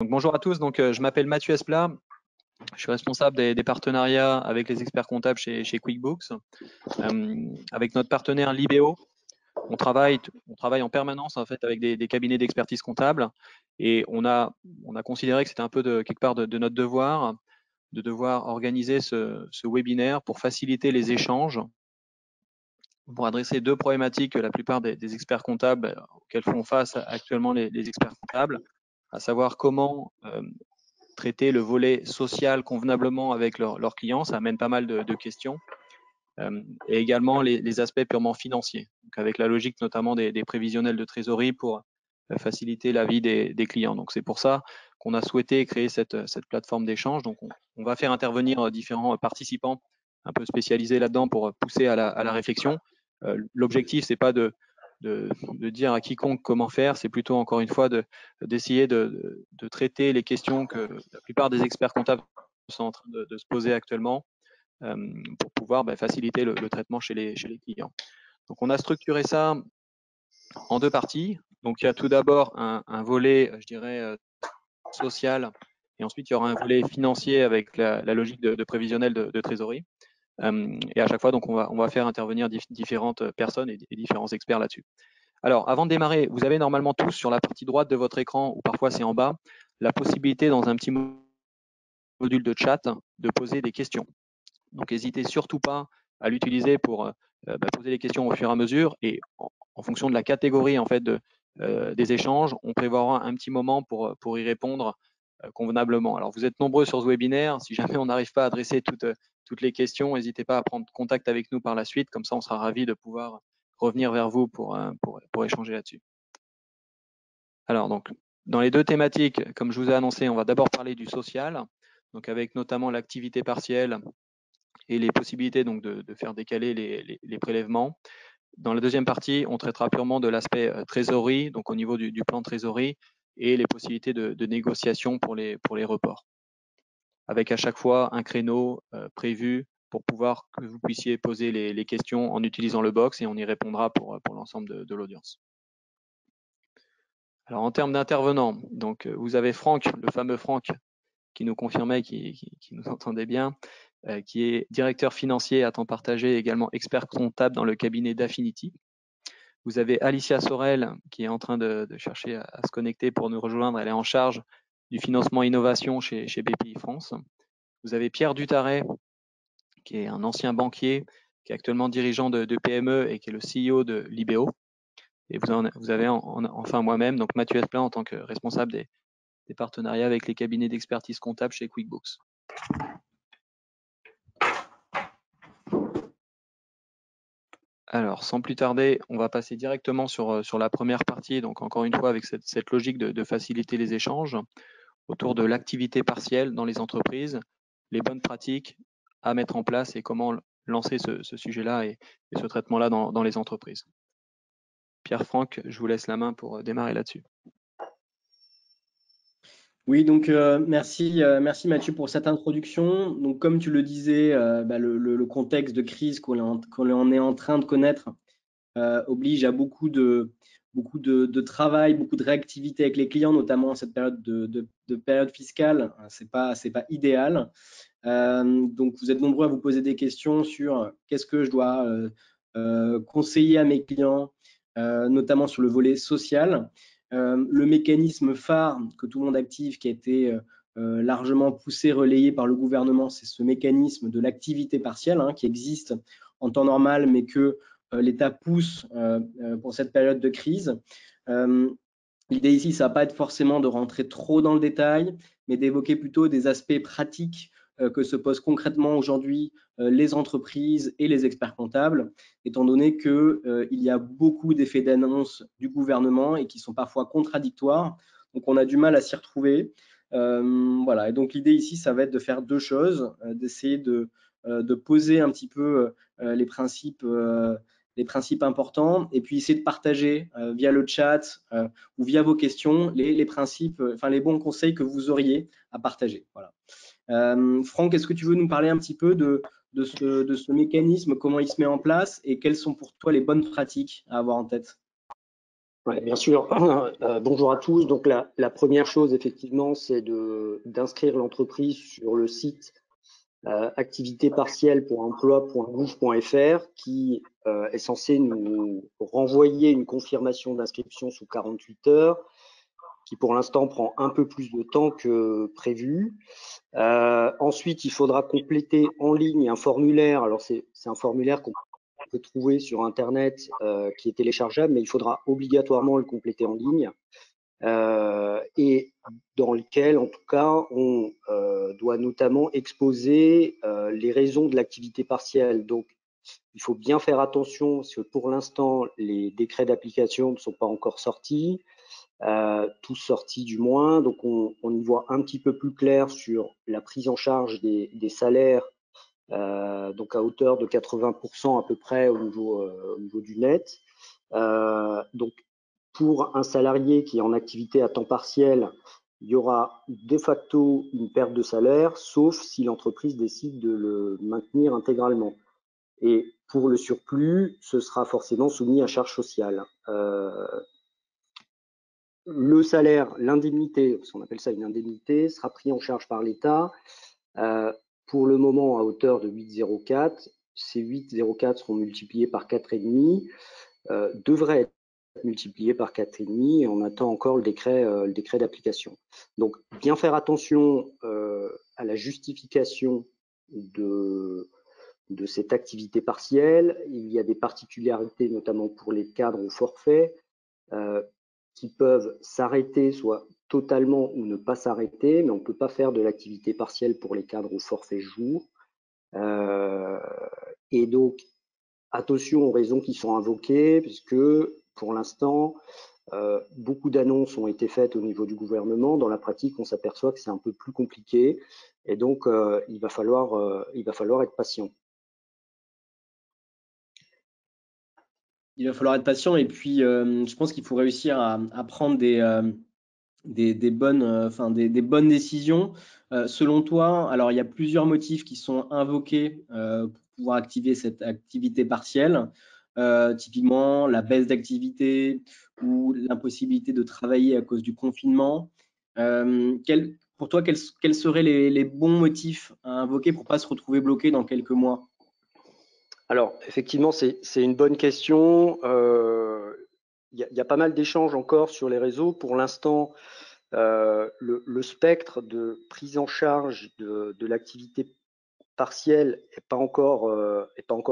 Donc, bonjour à tous, je m'appelle Mathieu Esplat, je suis responsable des partenariats avec les experts comptables chez QuickBooks. Avec notre partenaire Libéo, on travaille en permanence en fait avec des cabinets d'expertise comptable et on a considéré que c'était un peu quelque part de notre devoir de devoir organiser ce webinaire pour faciliter les échanges, pour adresser deux problématiques que la plupart des experts comptables auxquels font face actuellement les experts comptables, à savoir comment traiter le volet social convenablement avec leurs clients. Ça amène pas mal de questions. Et également les aspects purement financiers, donc avec la logique notamment des prévisionnels de trésorerie pour faciliter la vie des clients. Donc c'est pour ça qu'on a souhaité créer cette plateforme d'échange. Donc on va faire intervenir différents participants un peu spécialisés là-dedans pour pousser à la réflexion. L'objectif, c'est pas de dire à quiconque comment faire, c'est plutôt encore une fois d'essayer de traiter les questions que la plupart des experts comptables sont en train de se poser actuellement pour pouvoir faciliter le traitement chez les clients. Donc on a structuré ça en deux parties. Donc il y a tout d'abord un volet, je dirais, social, et ensuite il y aura un volet financier avec la logique de prévisionnel de trésorerie. Et à chaque fois, donc on va faire intervenir différentes personnes et différents experts là-dessus. Alors, avant de démarrer, vous avez normalement tous sur la partie droite de votre écran, ou parfois c'est en bas, la possibilité dans un petit module de chat de poser des questions. Donc, n'hésitez surtout pas à l'utiliser pour poser les questions au fur et à mesure. Et en fonction de la catégorie en fait des échanges, on prévoira un petit moment pour y répondre convenablement. Alors, vous êtes nombreux sur ce webinaire. Si jamais on n'arrive pas à adresser toutes les questions, n'hésitez pas à prendre contact avec nous par la suite. Comme ça, on sera ravis de pouvoir revenir vers vous pour échanger là-dessus. Alors, donc, dans les deux thématiques, comme je vous ai annoncé, on va d'abord parler du social, donc avec notamment l'activité partielle et les possibilités donc de faire décaler les prélèvements. Dans la deuxième partie, on traitera purement de l'aspect trésorerie, donc au niveau du plan de trésorerie et les possibilités de négociation pour les reports, avec à chaque fois un créneau prévu pour pouvoir que vous puissiez poser les questions en utilisant le box et on y répondra pour l'ensemble de l'audience. Alors en termes d'intervenants, donc vous avez Franck, le fameux Franck, qui nous confirmait, qui nous entendait bien, qui est directeur financier à temps partagé, également expert comptable dans le cabinet d'Affinity. Vous avez Alicia Sorel, qui est en train de chercher à se connecter pour nous rejoindre. Elle est en charge du financement innovation chez BPI France. Vous avez Pierre Dutaret, qui est un ancien banquier, qui est actuellement dirigeant de PME et qui est le CEO de Libéo. Et vous avez enfin moi-même, donc Mathieu Esplat, en tant que responsable des partenariats avec les cabinets d'expertise comptable chez QuickBooks. Alors, sans plus tarder, on va passer directement sur la première partie, donc encore une fois avec cette logique de faciliter les échanges autour de l'activité partielle dans les entreprises, les bonnes pratiques à mettre en place et comment lancer ce sujet-là et ce traitement-là dans les entreprises. Pierre-Franck, je vous laisse la main pour démarrer là-dessus. Oui, donc merci Mathieu pour cette introduction. Donc comme tu le disais, le contexte de crise qu'on est en train de connaître oblige à beaucoup de travail, beaucoup de réactivité avec les clients, notamment en cette période de période fiscale. C'est pas idéal. Donc vous êtes nombreux à vous poser des questions sur qu'est-ce que je dois conseiller à mes clients, notamment sur le volet social. Le mécanisme phare que tout le monde active, qui a été largement poussé, relayé par le gouvernement, c'est ce mécanisme de l'activité partielle qui existe en temps normal, mais que l'État pousse pour cette période de crise. L'idée ici, ça ne va pas être forcément de rentrer trop dans le détail, mais d'évoquer plutôt des aspects pratiques que se posent concrètement aujourd'hui les entreprises et les experts comptables, étant donné qu'il y a beaucoup d'effets d'annonce du gouvernement et qui sont parfois contradictoires. Donc, on a du mal à s'y retrouver. Voilà. Et donc, l'idée ici, ça va être de faire deux choses, d'essayer de poser un petit peu les principes importants et puis essayer de partager via le chat ou via vos questions les principes, les bons conseils que vous auriez à partager. Voilà. Franck, est-ce que tu veux nous parler un petit peu de ce mécanisme, comment il se met en place et quelles sont pour toi les bonnes pratiques à avoir en tête? Ouais, bien sûr. Bonjour à tous. Donc la première chose, effectivement, c'est d'inscrire l'entreprise sur le site activité partielle.emploi.gouv.fr qui est censé nous renvoyer une confirmation d'inscription sous 48 heures, qui pour l'instant prend un peu plus de temps que prévu. Ensuite, il faudra compléter en ligne un formulaire. Alors c'est un formulaire qu'on peut trouver sur Internet qui est téléchargeable, mais il faudra obligatoirement le compléter en ligne. Et dans lequel, en tout cas, on doit notamment exposer les raisons de l'activité partielle. Donc, il faut bien faire attention parce que pour l'instant, les décrets d'application ne sont pas encore sortis, tous sortis du moins. Donc, on y voit un petit peu plus clair sur la prise en charge des salaires, donc à hauteur de 80% à peu près au niveau du net. Donc, pour un salarié qui est en activité à temps partiel, il y aura de facto une perte de salaire, sauf si l'entreprise décide de le maintenir intégralement. Et pour le surplus, ce sera forcément soumis à charge sociale. Le salaire, l'indemnité, parce qu'on appelle ça une indemnité, sera pris en charge par l'État. Pour le moment, à hauteur de 8,04. Ces 8,04 seront multipliés par 4,5, devraient être multiplié par 4,5 et on attend encore le décret d'application. Donc, bien faire attention à la justification de cette activité partielle. Il y a des particularités, notamment pour les cadres au forfait, qui peuvent s'arrêter, soit totalement ou ne pas s'arrêter, mais on ne peut pas faire de l'activité partielle pour les cadres au forfait jour. Et donc, attention aux raisons qui sont invoquées, puisque pour l'instant, beaucoup d'annonces ont été faites au niveau du gouvernement. Dans la pratique, on s'aperçoit que c'est un peu plus compliqué et donc il va falloir être patient. Il va falloir être patient et puis je pense qu'il faut réussir à prendre des bonnes décisions. Selon toi, alors il y a plusieurs motifs qui sont invoqués pour pouvoir activer cette activité partielle. Typiquement, la baisse d'activité ou l'impossibilité de travailler à cause du confinement. Pour toi, quels seraient les bons motifs à invoquer pour ne pas se retrouver bloqué dans quelques mois? Alors, effectivement, c'est une bonne question. Il y a pas mal d'échanges encore sur les réseaux. Pour l'instant, le spectre de prise en charge de l'activité partielle n'est pas encore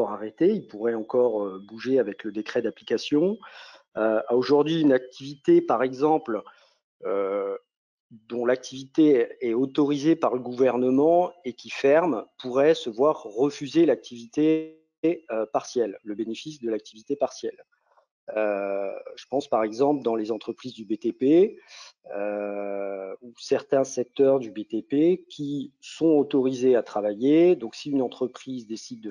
arrêté. Il pourrait encore bouger avec le décret d'application. Aujourd'hui, une activité, par exemple, dont l'activité est autorisée par le gouvernement et qui ferme, pourrait se voir refuser l'activité partielle, le bénéfice de l'activité partielle. Je pense par exemple dans les entreprises du BTP ou certains secteurs du BTP qui sont autorisés à travailler. Donc, si une entreprise décide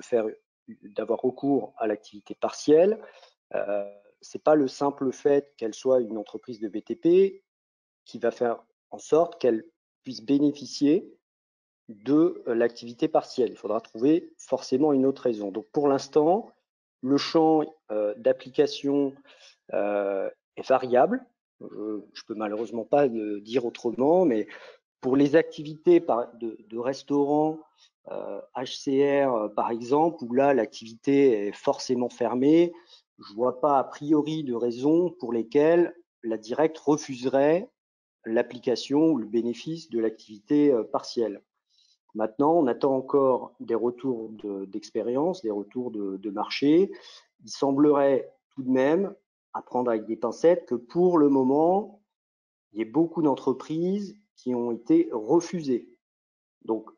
d'avoir recours à l'activité partielle, c'est pas le simple fait qu'elle soit une entreprise de BTP qui va faire en sorte qu'elle puisse bénéficier de l'activité partielle. Il faudra trouver forcément une autre raison. Donc, pour l'instant, le champ d'application est variable. Je peux malheureusement pas le dire autrement, mais pour les activités de restaurants, HCR par exemple, où là l'activité est forcément fermée, je vois pas a priori de raison pour lesquelles la directe refuserait l'application ou le bénéfice de l'activité partielle. Maintenant, on attend encore des retours d'expérience, des retours de marché. Il semblerait tout de même, à prendre avec des pincettes, que pour le moment, il y ait beaucoup d'entreprises qui ont été refusées. Donc,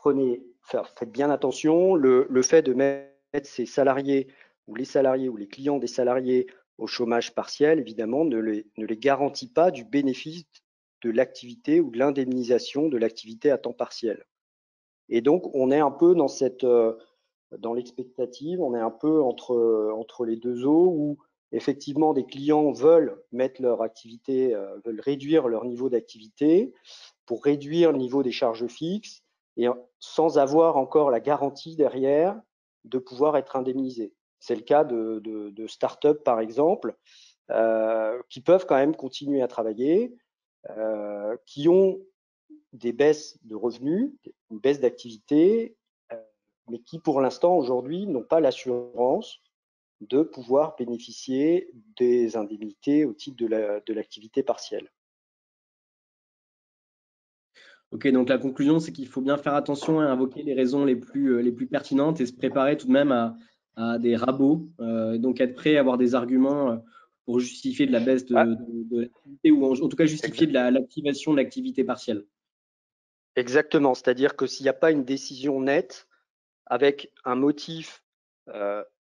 faites bien attention. Le fait de mettre ces salariés ou les salariés ou les clients des salariés au chômage partiel, évidemment, ne les garantit pas du bénéfice de l'activité ou de l'indemnisation de l'activité à temps partiel. Et donc, on est un peu dans l'expectative, on est un peu entre les deux eaux où effectivement des clients veulent mettre leur activité, veulent réduire leur niveau d'activité pour réduire le niveau des charges fixes et sans avoir encore la garantie derrière de pouvoir être indemnisé. C'est le cas de start-up par exemple, qui peuvent quand même continuer à travailler, qui ont des baisses de revenus, une baisse d'activité, mais qui pour l'instant aujourd'hui n'ont pas l'assurance de pouvoir bénéficier des indemnités au titre de l'activité partielle. Ok, donc la conclusion, c'est qu'il faut bien faire attention à invoquer les raisons les plus pertinentes et se préparer tout de même à des rabots. Donc être prêt à avoir des arguments pour justifier de la baisse de l'activité ou en tout cas justifier de l'activation de l'activité partielle. Exactement, c'est-à-dire que s'il n'y a pas une décision nette avec un motif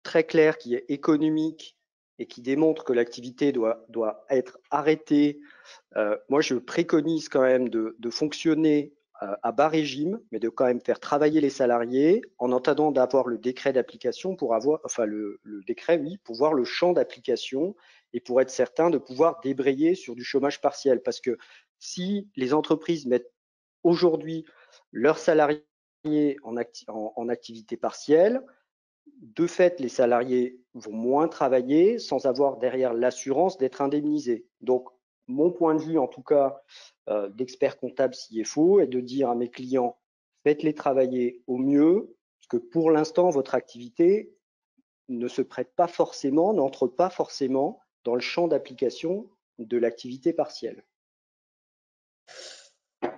très clair qui est économique et qui démontre que l'activité doit être arrêtée, moi je préconise quand même de fonctionner à bas régime, mais de quand même faire travailler les salariés en attendant d'avoir le décret d'application pour avoir, enfin le décret, oui, pour voir le champ d'application et pour être certain de pouvoir débrayer sur du chômage partiel. Parce que si les entreprises mettent aujourd'hui leurs salariés en activité partielle, de fait, les salariés vont moins travailler sans avoir derrière l'assurance d'être indemnisés. Donc, mon point de vue, en tout cas, d'expert comptable CFO, est de dire à mes clients, faites-les travailler au mieux, parce que pour l'instant, votre activité ne se prête pas forcément, n'entre pas forcément dans le champ d'application de l'activité partielle.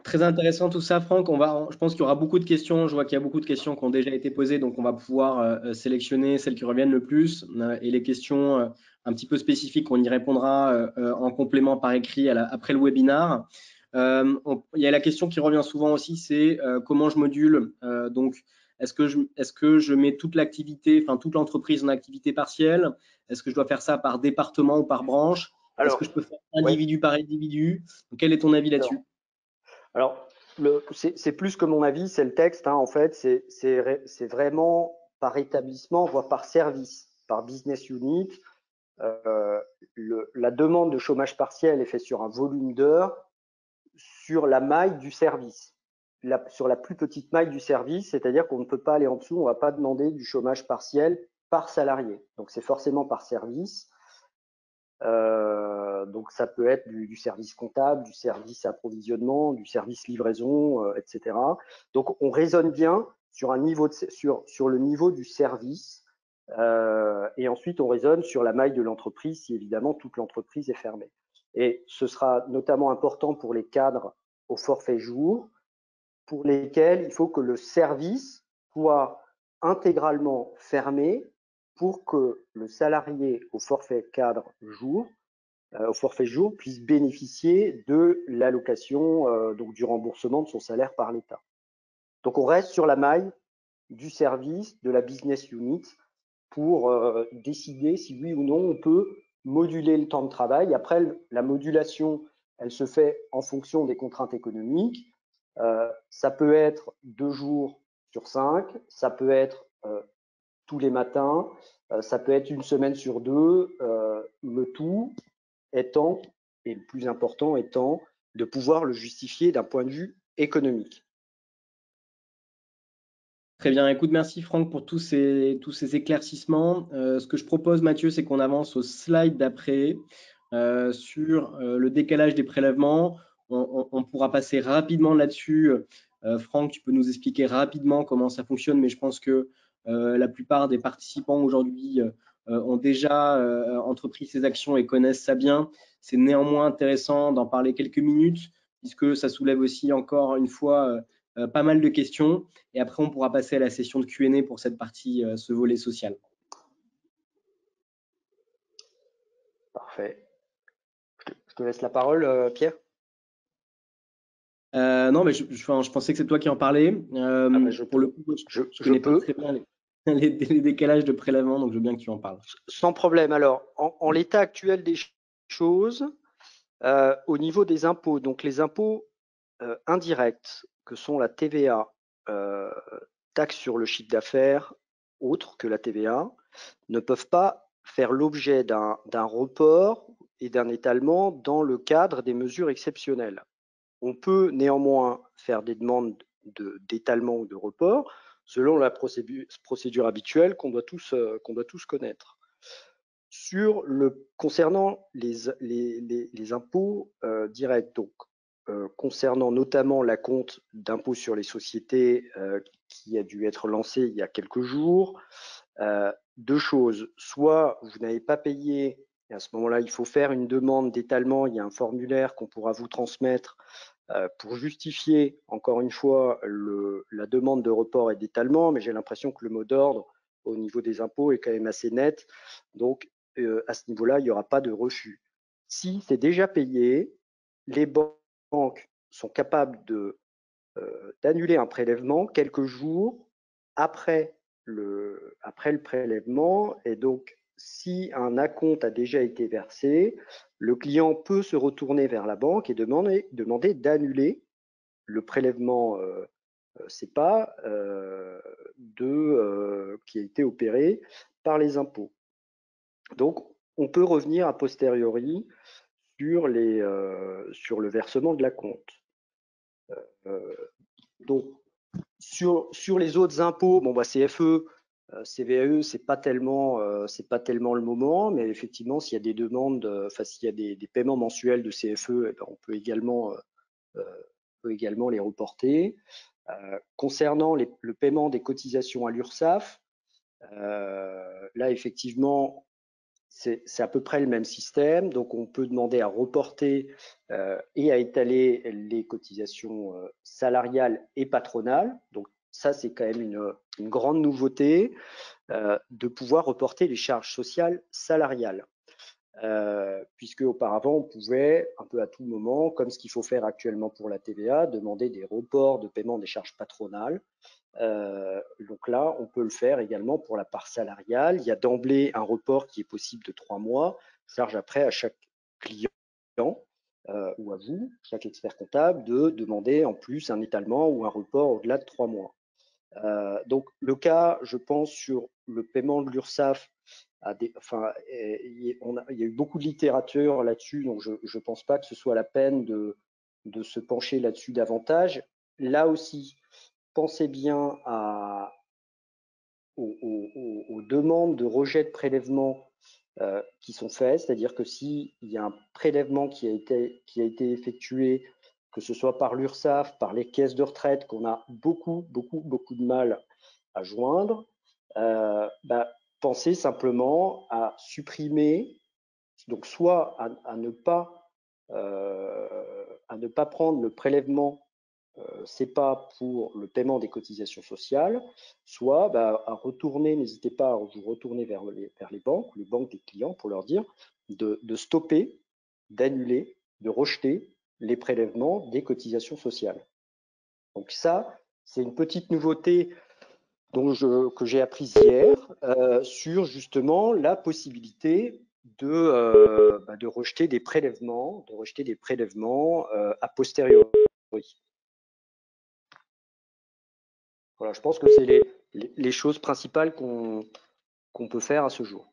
Très intéressant tout ça, Franck. Je pense qu'il y aura beaucoup de questions. Je vois qu'il y a beaucoup de questions qui ont déjà été posées, donc on va pouvoir sélectionner celles qui reviennent le plus et les questions un petit peu spécifiques, on y répondra en complément par écrit après le webinar. Il y a la question qui revient souvent aussi, c'est comment je module. Donc, est-ce que je mets toute l'activité, enfin toute l'entreprise en activité partielle? Est-ce que je dois faire ça par département ou par branche? Est-ce que je peux faire individu par individu? Quel est ton avis là-dessus? Alors, c'est plus que mon avis, c'est le texte. Hein, en fait, c'est vraiment par établissement, voire par service, par business unit. La demande de chômage partiel est faite sur un volume d'heures, sur la maille du service, sur la plus petite maille du service, c'est-à-dire qu'on ne peut pas aller en dessous, on ne va pas demander du chômage partiel par salarié. Donc, c'est forcément par service. Donc ça peut être du service comptable, du service approvisionnement, du service livraison, etc. Donc on raisonne bien sur le niveau du service et ensuite on raisonne sur la maille de l'entreprise si évidemment toute l'entreprise est fermée. Et ce sera notamment important pour les cadres au forfait jour pour lesquels il faut que le service soit intégralement fermé pour que le salarié au forfait cadre jour, au forfait jour, puisse bénéficier de l'allocation, donc du remboursement de son salaire par l'État. Donc on reste sur la maille du service, de la business unit, pour décider si oui ou non on peut moduler le temps de travail. Après, la modulation, elle se fait en fonction des contraintes économiques. Ça peut être 2 jours sur 5, ça peut être tous les matins, ça peut être une semaine sur 2, le tout étant, et le plus important étant, de pouvoir le justifier d'un point de vue économique. Très bien, écoute, merci Franck pour tous ces éclaircissements. Ce que je propose, Mathieu, c'est qu'on avance au slide d'après sur le décalage des prélèvements. On pourra passer rapidement là-dessus. Franck, tu peux nous expliquer rapidement comment ça fonctionne, mais je pense que la plupart des participants aujourd'hui ont déjà entrepris ces actions et connaissent ça bien. C'est néanmoins intéressant d'en parler quelques minutes, puisque ça soulève aussi encore une fois pas mal de questions. Et après, on pourra passer à la session de Q&A pour cette partie, ce volet social. Parfait. Je te laisse la parole, Pierre. Non, mais je pensais que c'est toi qui en parlais. Pour le coup, je connais pas très bien les décalages de prélèvement, donc je veux bien que tu en parles. Sans problème. Alors, en l'état actuel des choses, au niveau des impôts, donc les impôts indirects, que sont la TVA, taxe sur le chiffre d'affaires, autres que la TVA, ne peuvent pas faire l'objet d'un report et d'un étalement dans le cadre des mesures exceptionnelles. On peut néanmoins faire des demandes d'étalement ou de report selon la procédure habituelle qu'on doit tous connaître. Concernant les impôts directs, donc concernant notamment l'acompte d'impôt sur les sociétés qui a dû être lancé il y a quelques jours, deux choses. Soit vous n'avez pas payé, et à ce moment-là, il faut faire une demande d'étalement. Il y a un formulaire qu'on pourra vous transmettre pour justifier, encore une fois, la demande de report et d'étalement, mais j'ai l'impression que le mot d'ordre au niveau des impôts est quand même assez net. Donc, à ce niveau-là, il n'y aura pas de refus. Si c'est déjà payé, les banques sont capables d'annuler un prélèvement quelques jours après le prélèvement. Et donc, si un acompte a déjà été versé, le client peut se retourner vers la banque et demander d'annuler le prélèvement CEPA qui a été opéré par les impôts. Donc, on peut revenir a posteriori sur le versement de l'acompte. Donc, sur les autres impôts, bon, CFE, CVAE, c'est pas tellement le moment, mais effectivement, s'il y a des demandes, s'il y a des paiements mensuels de CFE, eh ben, on peut également les reporter. Concernant le paiement des cotisations à l'URSSAF, là, effectivement, c'est à peu près le même système. Donc, on peut demander à reporter et à étaler les cotisations salariales et patronales. Donc, ça, c'est quand même une grande nouveauté de pouvoir reporter les charges sociales salariales. Puisque auparavant, on pouvait, un peu à tout moment, comme ce qu'il faut faire actuellement pour la TVA, demander des reports de paiement des charges patronales. Donc là, on peut le faire également pour la part salariale. Il y a d'emblée un report qui est possible de 3 mois, charge après à chaque client ou à vous, chaque expert comptable, de demander en plus un étalement ou un report au-delà de 3 mois. Donc le cas, je pense, sur le paiement de l'URSSAF, il y a eu beaucoup de littérature là-dessus, donc je ne pense pas que ce soit la peine de se pencher là-dessus davantage. Là aussi, pensez bien aux demandes de rejet de prélèvement qui sont faites, c'est-à-dire que s'il y a un prélèvement qui a été effectué, que ce soit par l'URSSAF, par les caisses de retraite, qu'on a beaucoup de mal à joindre, pensez simplement à supprimer, donc soit à ne pas prendre le prélèvement CEPA pour le paiement des cotisations sociales, soit à retourner, n'hésitez pas à vous retourner vers les banques des clients pour leur dire de stopper, d'annuler, de rejeter les prélèvements des cotisations sociales. Donc ça, c'est une petite nouveauté que j'ai apprise hier sur justement la possibilité de rejeter des prélèvements, a posteriori. Voilà, je pense que c'est les choses principales qu'on peut faire à ce jour.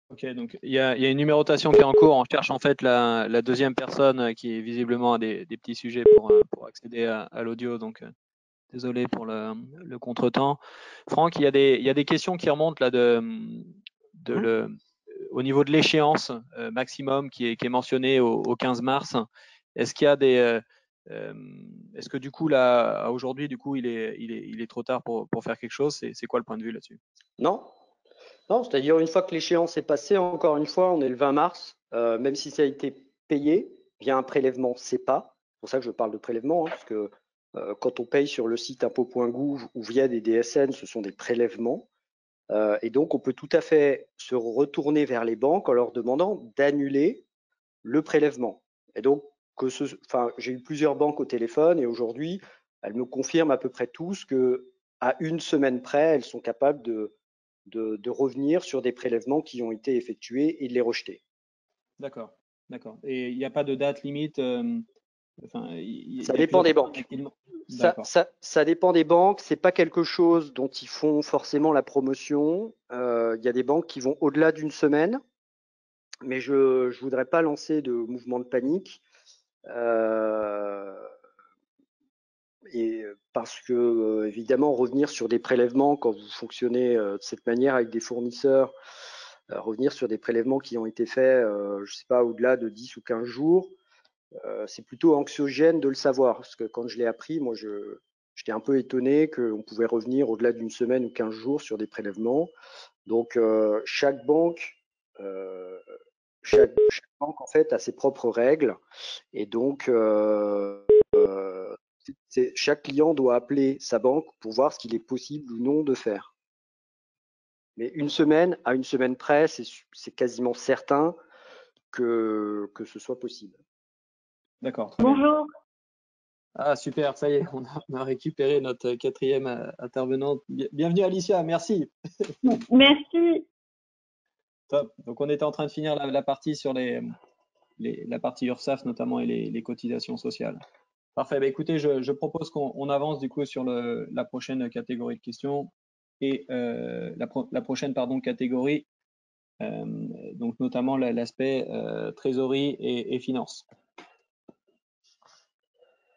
Ok, donc il y a une numérotation qui est en cours. On cherche en fait la deuxième personne qui visiblement a des petits sujets pour accéder à l'audio. Donc désolé pour le contretemps. Franck, il y a des questions qui remontent là au niveau de l'échéance maximum qui est mentionnée au 15 mars. Est-ce qu'il y a est-ce que du coup là aujourd'hui du coup il est trop tard pour faire quelque chose? C'est quoi le point de vue là-dessus? Non, c'est-à-dire une fois que l'échéance est passée, encore une fois, on est le 20 mars, même si ça a été payé via un prélèvement CEPA, c'est pour ça que je parle de prélèvement, parce que quand on paye sur le site impôt.gouv ou via des DSN, ce sont des prélèvements. Et donc, on peut tout à fait se retourner vers les banques en leur demandant d'annuler le prélèvement. Et donc, j'ai eu plusieurs banques au téléphone et aujourd'hui, elles me confirment à peu près tous qu'à une semaine près, elles sont capables de revenir sur des prélèvements qui ont été effectués et de les rejeter. D'accord. Et il n'y a pas de date limite ça dépend des banques. Ça dépend des banques. C'est pas quelque chose dont ils font forcément la promotion. Il y a des banques qui vont au-delà d'une semaine, mais je ne voudrais pas lancer de mouvement de panique. et parce que évidemment revenir sur des prélèvements quand vous fonctionnez de cette manière avec des fournisseurs, revenir sur des prélèvements qui ont été faits, je sais pas, au-delà de 10 ou 15 jours, c'est plutôt anxiogène de le savoir, parce que quand je l'ai appris, moi j'étais un peu étonné qu'on pouvait revenir au-delà d'une semaine ou 15 jours sur des prélèvements. Donc chaque banque en fait a ses propres règles, et donc chaque client doit appeler sa banque pour voir ce qu'il est possible ou non de faire. Mais une semaine à une semaine près, c'est quasiment certain que ce soit possible. D'accord, très bien. Bonjour. Ah, super, ça y est, on a récupéré notre quatrième intervenante. Bienvenue Alicia, merci. Merci. Top. Donc, on était en train de finir la partie sur la partie URSSAF notamment et les cotisations sociales. Parfait. Bah, écoutez, je propose qu'on avance du coup sur la prochaine catégorie de questions et la prochaine catégorie, donc notamment l'aspect trésorerie et finance.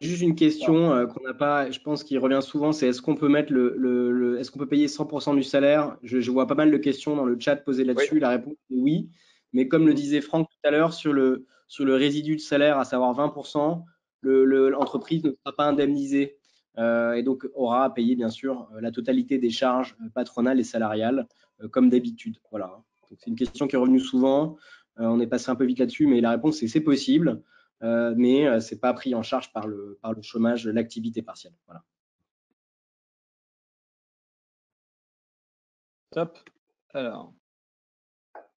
Juste une question qu'on n'a pas, je pense qu'il revient souvent, c'est est-ce qu'on peut mettre est-ce qu'on peut payer 100% du salaire? Je vois pas mal de questions dans le chat posées là-dessus. Oui. La réponse est oui. Mais comme le disait Franck tout à l'heure, sur le résidu de salaire, à savoir 20%, l'entreprise ne sera pas indemnisée et donc aura à payer bien sûr la totalité des charges patronales et salariales comme d'habitude. Voilà. Donc c'est une question qui est revenue souvent. On est passé un peu vite là-dessus, mais la réponse c'est possible. Mais c'est pas pris en charge par le chômage, l'activité partielle. Voilà. Top. Alors,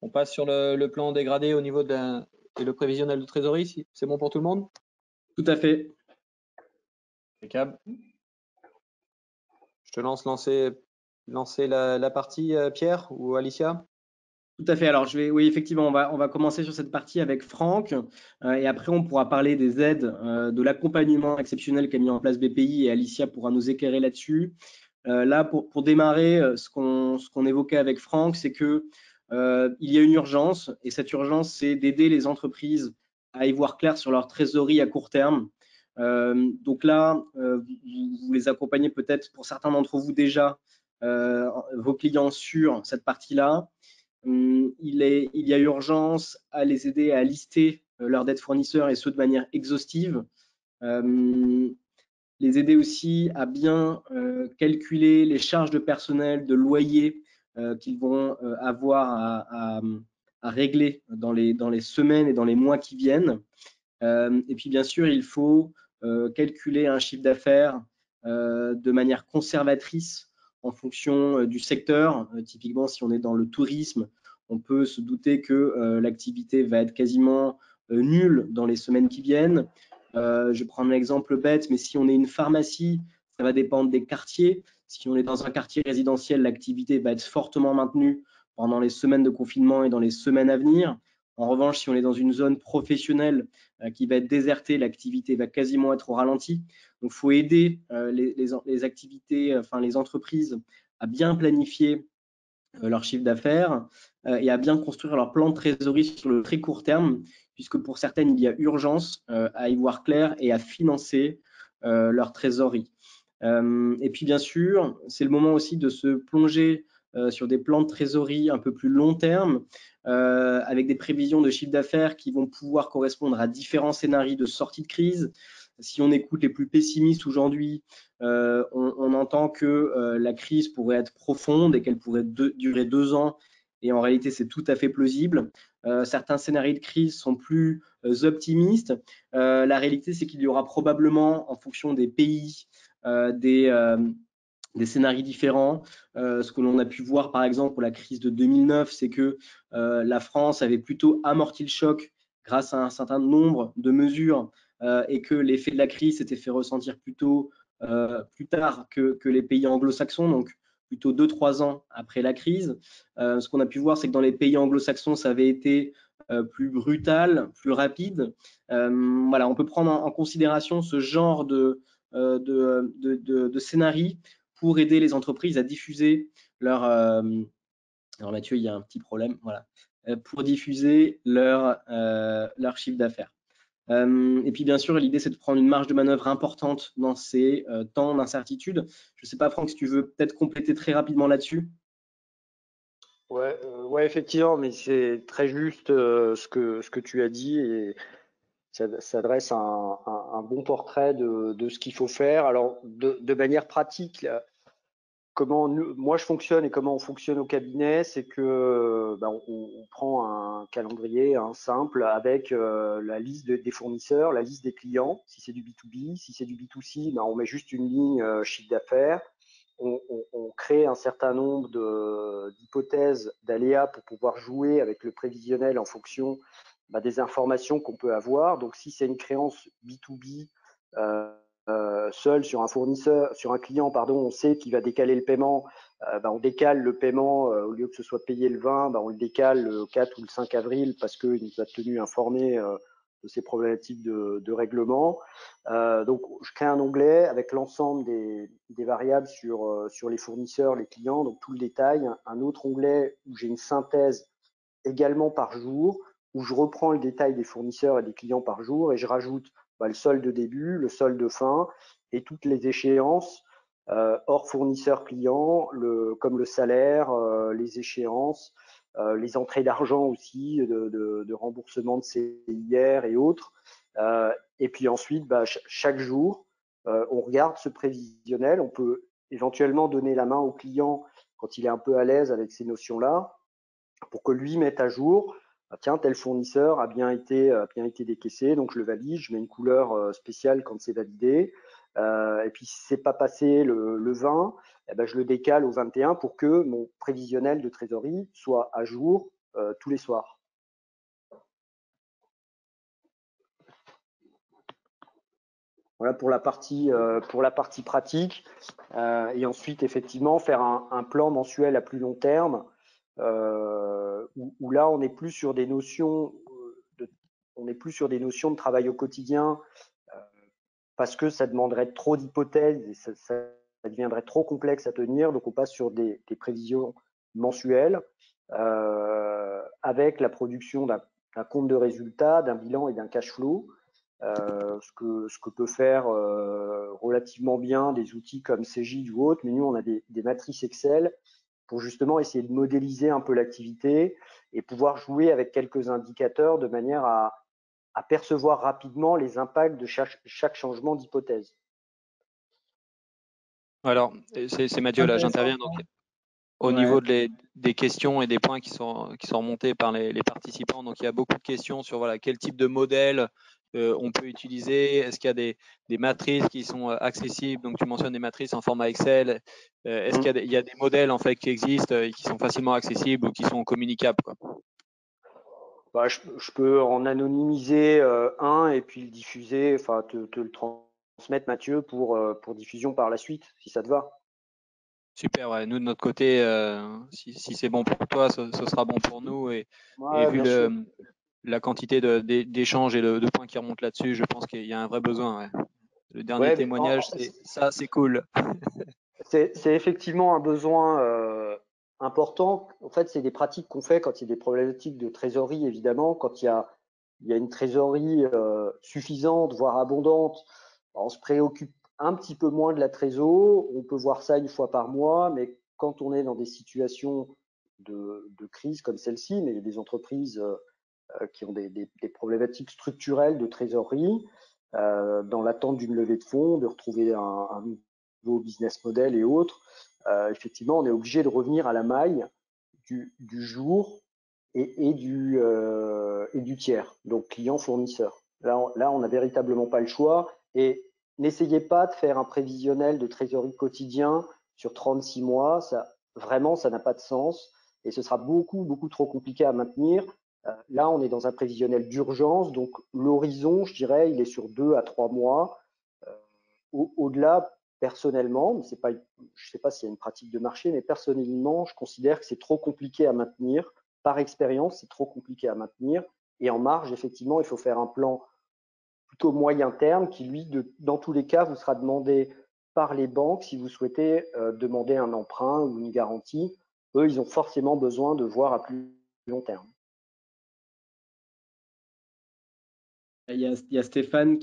on passe sur le plan dégradé au niveau et le prévisionnel de trésorerie. C'est bon pour tout le monde? Tout à fait. Impeccable. Je te lancer la partie, Pierre ou Alicia? Tout à fait. Alors, oui, effectivement, on va commencer sur cette partie avec Franck et après, on pourra parler des aides, de l'accompagnement exceptionnel qu'a mis en place BPI et Alicia pourra nous éclairer là-dessus. Là, pour démarrer, ce qu'on évoquait avec Franck, c'est que il y a une urgence et cette urgence, c'est d'aider les entreprises à y voir clair sur leur trésorerie à court terme. Donc là, vous les accompagnez peut-être pour certains d'entre vous déjà, vos clients sur cette partie-là. Il y a urgence à les aider à lister leurs dettes fournisseurs et ce de manière exhaustive. Les aider aussi à bien calculer les charges de personnel, de loyer qu'ils vont avoir à régler dans les semaines et dans les mois qui viennent. Et puis bien sûr, il faut calculer un chiffre d'affaires de manière conservatrice en fonction du secteur. Typiquement, si on est dans le tourisme, on peut se douter que l'activité va être quasiment nulle dans les semaines qui viennent. Je vais prendre un exemple bête, mais si on est une pharmacie, ça va dépendre des quartiers. Si on est dans un quartier résidentiel, l'activité va être fortement maintenue pendant les semaines de confinement et dans les semaines à venir. En revanche, si on est dans une zone professionnelle qui va être désertée, l'activité va quasiment être au ralenti. Donc, il faut aider les activités, enfin les entreprises à bien planifier leur chiffre d'affaires et à bien construire leur plan de trésorerie sur le très court terme, puisque pour certaines, il y a urgence à y voir clair et à financer leur trésorerie. Et puis, bien sûr, c'est le moment aussi de se plonger sur des plans de trésorerie un peu plus long terme, avec des prévisions de chiffre d'affaires qui vont pouvoir correspondre à différents scénarios de sortie de crise. Si on écoute les plus pessimistes aujourd'hui, on entend que la crise pourrait être profonde et qu'elle pourrait durer 2 ans. Et en réalité, c'est tout à fait plausible. Certains scénarios de crise sont plus optimistes. La réalité, c'est qu'il y aura probablement, en fonction des pays, des scénarios différents. Ce que l'on a pu voir, par exemple, pour la crise de 2009, c'est que la France avait plutôt amorti le choc grâce à un certain nombre de mesures et que l'effet de la crise s'était fait ressentir plutôt plus tard que les pays anglo-saxons, donc plutôt 2-3 ans après la crise. Ce qu'on a pu voir, c'est que dans les pays anglo-saxons, ça avait été plus brutal, plus rapide. Voilà, on peut prendre en considération ce genre de scénarii pour aider les entreprises à diffuser leur… alors Mathieu, il y a un petit problème, voilà, pour diffuser leur chiffre d'affaires. Et puis bien sûr, l'idée c'est de prendre une marge de manœuvre importante dans ces temps d'incertitude. Je ne sais pas, Franck, si tu veux peut-être compléter très rapidement là-dessus. Ouais, effectivement, mais c'est très juste ce que tu as dit et ça dresse un bon portrait de ce qu'il faut faire. Alors, de manière pratique, là, moi je fonctionne et comment on fonctionne au cabinet, c'est que on prend un calendrier simple avec la liste des fournisseurs, la liste des clients, si c'est du B2B, si c'est du B2C, on met juste une ligne chiffre d'affaires. On crée un certain nombre d'hypothèses d'aléas pour pouvoir jouer avec le prévisionnel en fonction des informations qu'on peut avoir. Donc, si c'est une créance B2B seul sur un fournisseur, sur un client, pardon, on sait qu'il va décaler le paiement, on décale le paiement au lieu que ce soit payé le 20, on le décale le 4 ou le 5 avril parce qu'il nous a tenu informés de ces problématiques de règlement. Donc, je crée un onglet avec l'ensemble des variables sur les fournisseurs, les clients, donc tout le détail. Un autre onglet où j'ai une synthèse également par jour, où je reprends le détail des fournisseurs et des clients par jour et je rajoute le solde de début, le solde de fin et toutes les échéances hors fournisseur client, comme le salaire, les échéances, les entrées d'argent aussi, de remboursement de CIR et autres. Et puis ensuite, chaque jour, on regarde ce prévisionnel. On peut éventuellement donner la main au client quand il est un peu à l'aise avec ces notions-là, pour que lui mette à jour, tiens, tel fournisseur a bien été décaissé, donc je le valide, je mets une couleur spéciale quand c'est validé. Et puis si c'est pas passé le 20, je le décale au 21 pour que mon prévisionnel de trésorerie soit à jour tous les soirs. Voilà pour la partie pratique. Et ensuite, effectivement, faire un plan mensuel à plus long terme, où là, on n'est plus sur des notions de travail au quotidien, parce que ça demanderait trop d'hypothèses et ça deviendrait trop complexe à tenir. Donc, on passe sur des prévisions mensuelles avec la production d'un compte de résultat, d'un bilan et d'un cash flow. Ce que peut faire relativement bien des outils comme Cegid ou autres, mais nous on a des matrices Excel pour justement essayer de modéliser un peu l'activité et pouvoir jouer avec quelques indicateurs de manière à percevoir rapidement les impacts de chaque changement d'hypothèse. Alors, c'est Mathieu, là, j'interviens. Donc, au niveau des questions et des points qui sont remontés par les participants, donc il y a beaucoup de questions sur quel type de modèle on peut utiliser. Est-ce qu'il y a des matrices qui sont accessibles? Donc tu mentionnes des matrices en format Excel. Est-ce qu'il y a des modèles en fait qui existent et qui sont facilement accessibles ou qui sont communicables, quoi? Je peux en anonymiser un et puis le diffuser, enfin te le transmettre, Mathieu, pour diffusion par la suite, si ça te va. Super, ouais. Nous de notre côté, si c'est bon pour toi, ce sera bon pour nous et vu la quantité d'échanges et de points qui remontent là-dessus, je pense qu'il y a un vrai besoin. Ouais. Le dernier témoignage, c'est cool. C'est effectivement un besoin important. En fait, c'est des pratiques qu'on fait quand il y a des problématiques de trésorerie, évidemment. Quand il y a une trésorerie suffisante, voire abondante, on se préoccupe un petit peu moins de la trésor. On peut voir ça une fois par mois, mais quand on est dans des situations de crise comme celle-ci, mais il y a des entreprises qui ont des problématiques structurelles de trésorerie, dans l'attente d'une levée de fonds, de retrouver un nouveau business model et autres, effectivement, on est obligé de revenir à la maille du jour et du tiers, donc client-fournisseur. Là, on n'a véritablement pas le choix et n'essayez pas de faire un prévisionnel de trésorerie quotidien sur 36 mois, vraiment, ça n'a pas de sens et ce sera beaucoup, beaucoup trop compliqué à maintenir. Là, on est dans un prévisionnel d'urgence, donc l'horizon, je dirais, il est sur 2 à 3 mois. Au-delà, personnellement, je ne sais pas s'il y a une pratique de marché, mais personnellement, je considère que c'est trop compliqué à maintenir. Par expérience, c'est trop compliqué à maintenir. Et en marge, effectivement, il faut faire un plan plutôt moyen terme qui, lui, dans tous les cas, vous sera demandé par les banques si vous souhaitez demander un emprunt ou une garantie. Eux, ils ont forcément besoin de voir à plus long terme. Il y a Stéphane,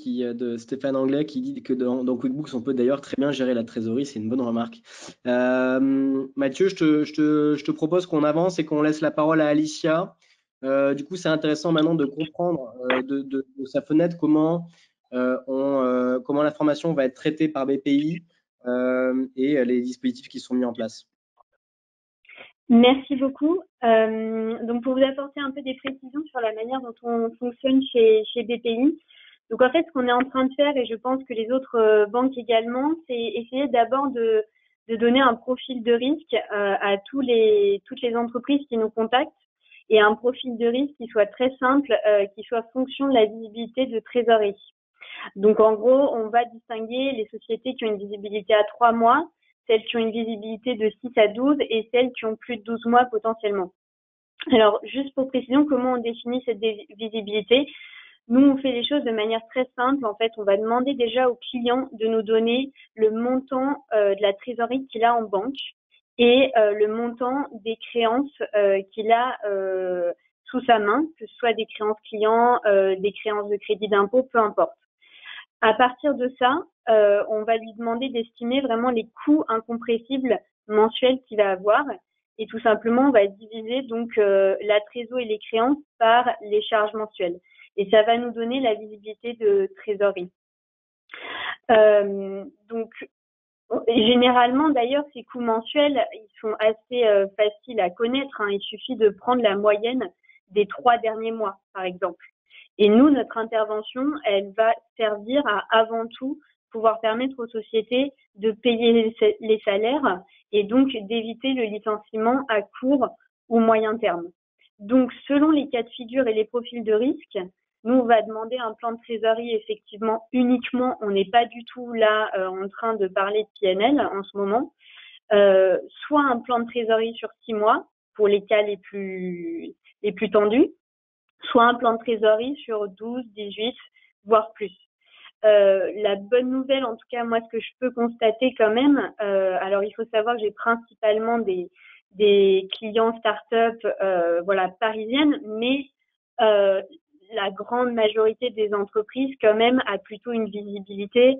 Stéphane Anglais qui dit que dans QuickBooks, on peut d'ailleurs très bien gérer la trésorerie. C'est une bonne remarque. Mathieu, je te propose qu'on avance et qu'on laisse la parole à Alicia. Du coup, c'est intéressant maintenant de comprendre de sa fenêtre comment l'information va être traitée par BPI et les dispositifs qui sont mis en place. Merci beaucoup. Donc, pour vous apporter un peu des précisions sur la manière dont on fonctionne chez BPI. Donc, en fait, ce qu'on est en train de faire, et je pense que les autres banques également, c'est essayer d'abord de donner un profil de risque à toutes les entreprises qui nous contactent, et un profil de risque qui soit très simple, qui soit fonction de la visibilité de trésorerie. Donc, en gros, on va distinguer les sociétés qui ont une visibilité à 3 mois, celles qui ont une visibilité de 6 à 12 et celles qui ont plus de 12 mois potentiellement. Alors, juste pour précision, comment on définit cette visibilité? Nous, on fait les choses de manière très simple. En fait, on va demander déjà au client de nous donner le montant de la trésorerie qu'il a en banque et le montant des créances qu'il a sous sa main, que ce soit des créances clients, des créances de crédit d'impôt, peu importe. À partir de ça, on va lui demander d'estimer vraiment les coûts incompressibles mensuels qu'il va avoir. Et tout simplement, on va diviser donc la trésor et les créances par les charges mensuelles. Et ça va nous donner la visibilité de trésorerie. Donc, généralement, d'ailleurs, ces coûts mensuels, ils sont assez faciles à connaître. Il suffit de prendre la moyenne des 3 derniers mois, par exemple. Et nous, notre intervention, elle va servir à, avant tout, pouvoir permettre aux sociétés de payer les salaires et donc d'éviter le licenciement à court ou moyen terme. Donc, selon les cas de figure et les profils de risque, nous, on va demander un plan de trésorerie, effectivement, uniquement. On n'est pas du tout là en train de parler de PNL en ce moment. Soit un plan de trésorerie sur 6 mois pour les cas les plus tendus, soit un plan de trésorerie sur 12, 18, voire plus. La bonne nouvelle, en tout cas, moi, ce que je peux constater quand même, alors il faut savoir que j'ai principalement des clients start-up parisiennes, mais la grande majorité des entreprises, quand même, a plutôt une visibilité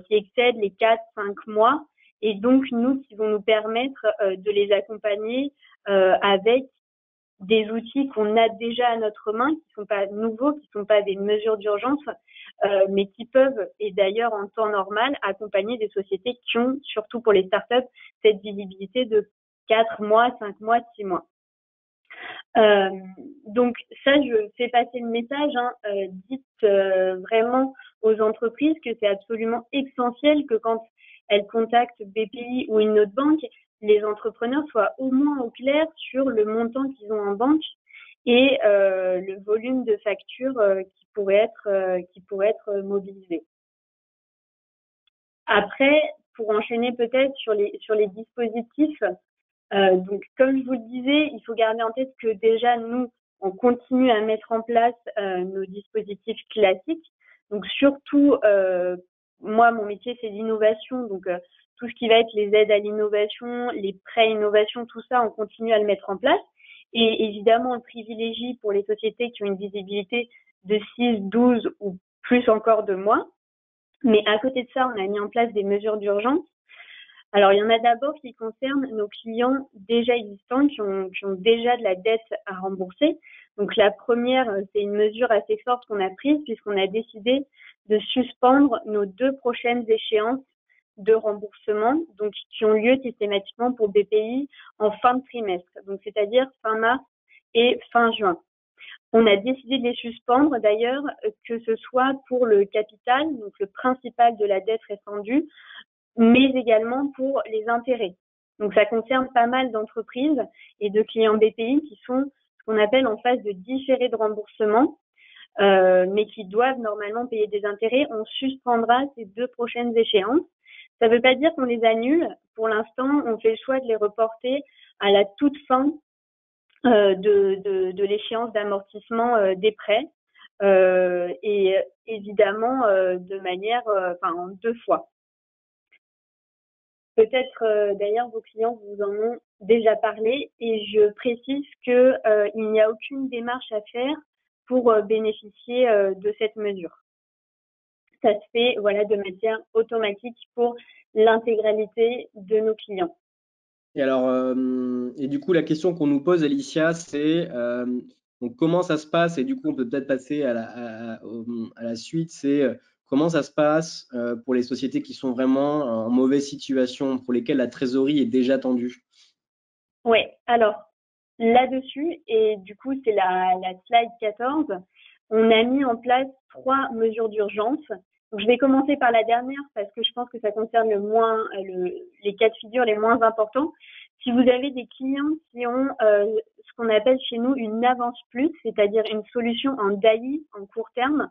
qui excède les 4-5 mois. Et donc, nous, qui vont nous permettre de les accompagner avec des outils qu'on a déjà à notre main, qui ne sont pas nouveaux, qui ne sont pas des mesures d'urgence, mais qui peuvent, et d'ailleurs en temps normal, accompagner des sociétés qui ont, surtout pour les startups, cette visibilité de 4 mois, 5 mois, 6 mois. Donc ça, je fais passer le message, dites vraiment aux entreprises que c'est absolument essentiel que quand elles contactent BPI ou une autre banque, les entrepreneurs soient au moins au clair sur le montant qu'ils ont en banque et le volume de factures qui pourrait être mobilisé. Après, pour enchaîner peut-être sur les dispositifs, donc comme je vous le disais, il faut garder en tête que déjà nous, on continue à mettre en place nos dispositifs classiques. Donc surtout, moi, mon métier, c'est l'innovation. Donc tout ce qui va être les aides à l'innovation, les prêts innovation, tout ça, on continue à le mettre en place. Et évidemment, on le privilégie pour les sociétés qui ont une visibilité de 6, 12 ou plus encore de mois. Mais à côté de ça, on a mis en place des mesures d'urgence. Alors, il y en a d'abord qui concernent nos clients déjà existants, qui ont déjà de la dette à rembourser. Donc, la première, c'est une mesure assez forte qu'on a prise puisqu'on a décidé de suspendre nos 2 prochaines échéances de remboursement, donc qui ont lieu systématiquement pour BPI en fin de trimestre, donc c'est-à-dire fin mars et fin juin. On a décidé de les suspendre d'ailleurs, que ce soit pour le capital, donc le principal de la dette restante due, mais également pour les intérêts. Donc ça concerne pas mal d'entreprises et de clients BPI qui sont ce qu'on appelle en phase de différé de remboursement, mais qui doivent normalement payer des intérêts. On suspendra ces 2 prochaines échéances. Ça ne veut pas dire qu'on les annule. Pour l'instant, on fait le choix de les reporter à la toute fin de l'échéance d'amortissement des prêts et évidemment de manière, en 2 fois. Peut-être d'ailleurs vos clients vous en ont déjà parlé et je précise qu'il n'y a aucune démarche à faire pour bénéficier de cette mesure. Ça se fait de manière automatique pour l'intégralité de nos clients. Et alors, et du coup, la question qu'on nous pose, Alicia, c'est donc comment ça se passe, et du coup, on peut peut-être passer à la suite, c'est comment ça se passe pour les sociétés qui sont vraiment en mauvaise situation, pour lesquelles la trésorerie est déjà tendue? Oui, alors là-dessus, et du coup, c'est la slide 14, on a mis en place 3 mesures d'urgence. Donc, je vais commencer par la dernière parce que je pense que ça concerne le moins les cas de figure les moins importants. Si vous avez des clients qui ont ce qu'on appelle chez nous une avance plus, c'est-à-dire une solution en DAI, en court terme,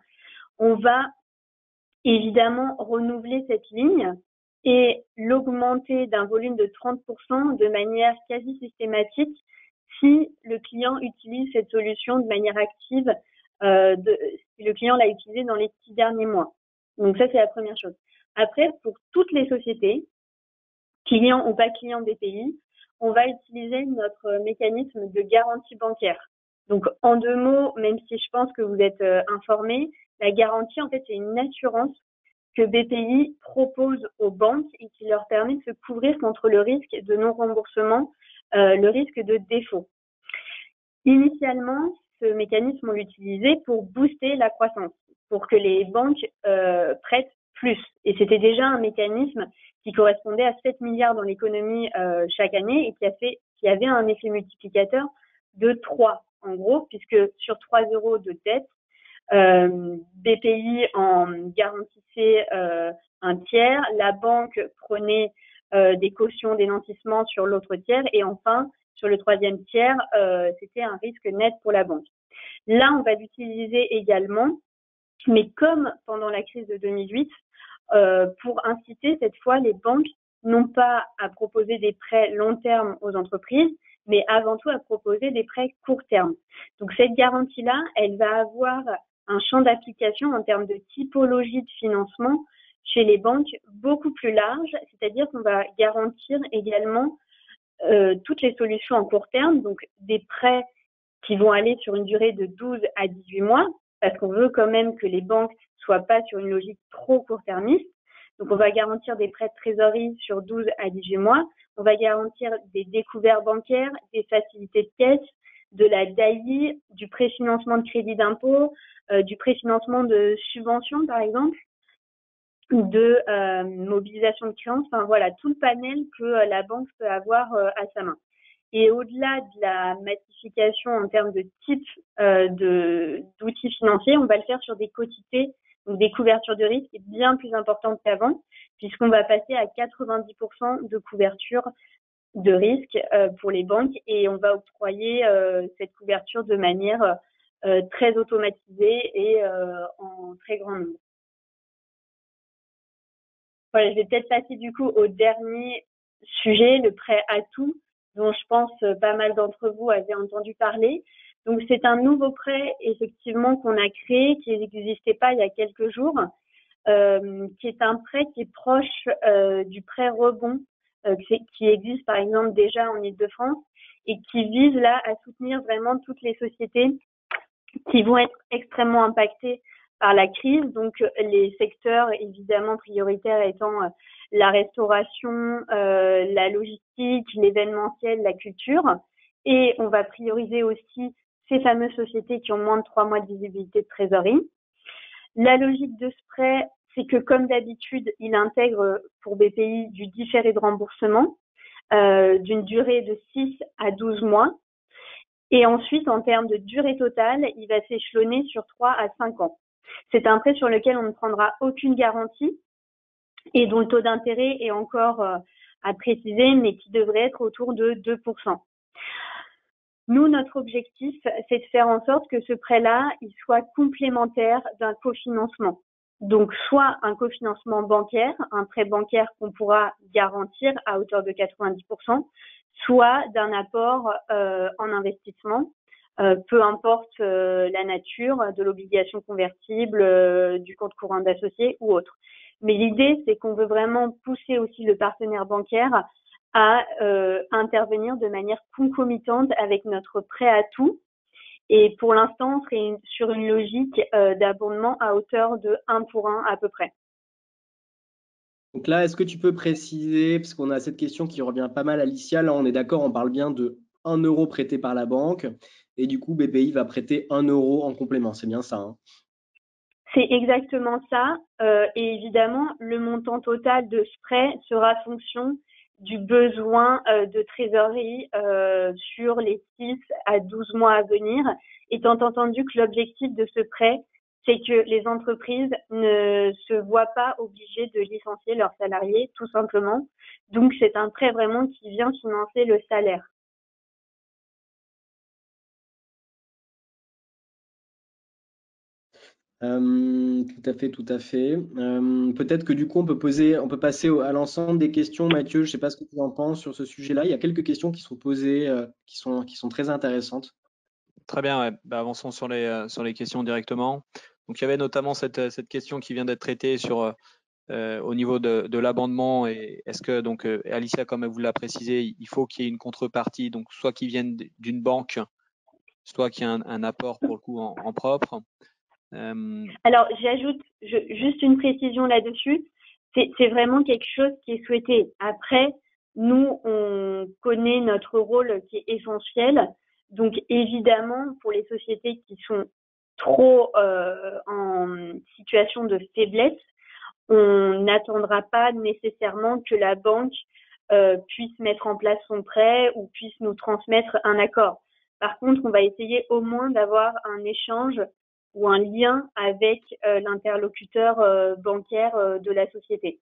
on va évidemment renouveler cette ligne et l'augmenter d'un volume de 30% de manière quasi systématique si le client utilise cette solution de manière active, si le client l'a utilisée dans les 6 derniers mois. Donc ça, c'est la première chose. Après, pour toutes les sociétés, clients ou pas clients BPI, on va utiliser notre mécanisme de garantie bancaire. Donc, en 2 mots, même si je pense que vous êtes informés, la garantie, en fait, c'est une assurance que BPI propose aux banques et qui leur permet de se couvrir contre le risque de non-remboursement, le risque de défaut. Initialement, ce mécanisme, on l'utilisait pour booster la croissance, pour que les banques prêtent plus. Et c'était déjà un mécanisme qui correspondait à 7 milliards dans l'économie chaque année et qui avait un effet multiplicateur de 3, en gros, puisque sur 3 euros de dette, BPI en garantissait un tiers, la banque prenait des cautions d'énantissement sur l'autre tiers et enfin, sur le 3e tiers, c'était un risque net pour la banque. Là, on va l'utiliser également, mais comme pendant la crise de 2008, pour inciter cette fois les banques non pas à proposer des prêts long terme aux entreprises, mais avant tout à proposer des prêts court terme. Donc cette garantie-là, elle va avoir un champ d'application en termes de typologie de financement chez les banques beaucoup plus large, c'est-à-dire qu'on va garantir également toutes les solutions en court terme, donc des prêts qui vont aller sur une durée de 12 à 18 mois, parce qu'on veut quand même que les banques soient pas sur une logique trop court-termiste. Donc, on va garantir des prêts de trésorerie sur 12 à 18 mois. On va garantir des découverts bancaires, des facilités de caisse, de la DAI, du préfinancement de crédit d'impôt, du préfinancement de subventions, par exemple, de mobilisation de créances. Enfin, voilà, tout le panel que la banque peut avoir à sa main. Et au-delà de la massification en termes de type d'outils financiers, on va le faire sur des quotités, donc des couvertures de risque bien plus importantes qu'avant, puisqu'on va passer à 90% de couverture de risque pour les banques et on va octroyer cette couverture de manière très automatisée et en très grand nombre. Voilà, je vais peut-être passer du coup au dernier sujet, le prêt à tout, dont je pense pas mal d'entre vous avaient entendu parler. Donc c'est un nouveau prêt effectivement qu'on a créé, qui n'existait pas il y a quelques jours, qui est un prêt qui est proche du prêt rebond, qui existe par exemple déjà en Île-de-France et qui vise là à soutenir vraiment toutes les sociétés qui vont être extrêmement impactées par la crise. Donc les secteurs évidemment prioritaires étant la restauration, la logistique, l'événementiel, la culture. Et on va prioriser aussi ces fameuses sociétés qui ont moins de 3 mois de visibilité de trésorerie. La logique de ce prêt, c'est que comme d'habitude, il intègre pour BPI du différé de remboursement d'une durée de 6 à 12 mois. Et ensuite, en termes de durée totale, il va s'échelonner sur 3 à 5 ans. C'est un prêt sur lequel on ne prendra aucune garantie et dont le taux d'intérêt est encore à préciser, mais qui devrait être autour de 2%. Nous, notre objectif, c'est de faire en sorte que ce prêt-là, il soit complémentaire d'un cofinancement. Donc, soit un cofinancement bancaire, un prêt bancaire qu'on pourra garantir à hauteur de 90%, soit d'un apport en investissement, peu importe la nature de l'obligation convertible, du compte courant d'associé ou autre. Mais l'idée, c'est qu'on veut vraiment pousser aussi le partenaire bancaire à intervenir de manière concomitante avec notre prêt à tout Et pour l'instant, on serait sur une logique d'abondement à hauteur de 1 pour 1 à peu près. Donc là, est-ce que tu peux préciser, parce qu'on a cette question qui revient pas mal, Alicia, là on est d'accord, on parle bien de 1 euro prêté par la banque, et du coup BPI va prêter 1 euro en complément, c'est bien ça, hein? C'est exactement ça. Et évidemment, le montant total de ce prêt sera fonction du besoin de trésorerie sur les 6 à 12 mois à venir, étant entendu que l'objectif de ce prêt, c'est que les entreprises ne se voient pas obligées de licencier leurs salariés, tout simplement. Donc, c'est un prêt vraiment qui vient financer le salaire. Tout à fait, tout à fait. Peut-être que du coup, on peut passer à l'ensemble des questions. Mathieu, je ne sais pas ce que tu en penses sur ce sujet-là. Il y a quelques questions qui sont posées, qui sont très intéressantes. Très bien, ouais. Bah, avançons sur les questions directement. Donc, il y avait notamment cette question qui vient d'être traitée sur au niveau de l'abondement. Et est-ce que, donc, Alicia, comme elle vous l'a précisé, il faut qu'il y ait une contrepartie, donc soit qui vienne d'une banque, soit qu'il y ait un apport pour le coup en propre. Alors, j'ajoute juste une précision là-dessus. C'est vraiment quelque chose qui est souhaité. Après, nous, on connaît notre rôle qui est essentiel. Donc, évidemment, pour les sociétés qui sont trop en situation de faiblesse, on n'attendra pas nécessairement que la banque puisse mettre en place son prêt ou puisse nous transmettre un accord. Par contre, on va essayer au moins d'avoir un échange ou un lien avec l'interlocuteur bancaire de la société.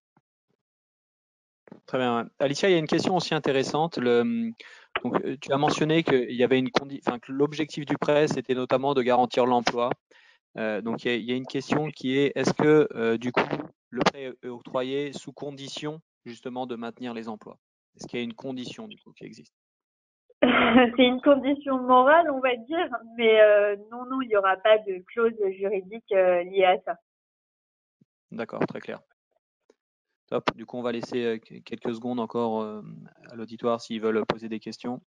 Très bien. Alicia, il y a une question aussi intéressante. Donc, tu as mentionné qu'il y avait que l'objectif du prêt, c'était notamment de garantir l'emploi. Donc, il y a une question qui est, est-ce que du coup, le prêt est octroyé sous condition justement de maintenir les emplois? Est-ce qu'il y a une condition du coup qui existe? C'est une condition morale, on va dire, mais non, il n'y aura pas de clause juridique liée à ça. D'accord, très clair. Top. Du coup, on va laisser quelques secondes encore à l'auditoire s'ils veulent poser des questions.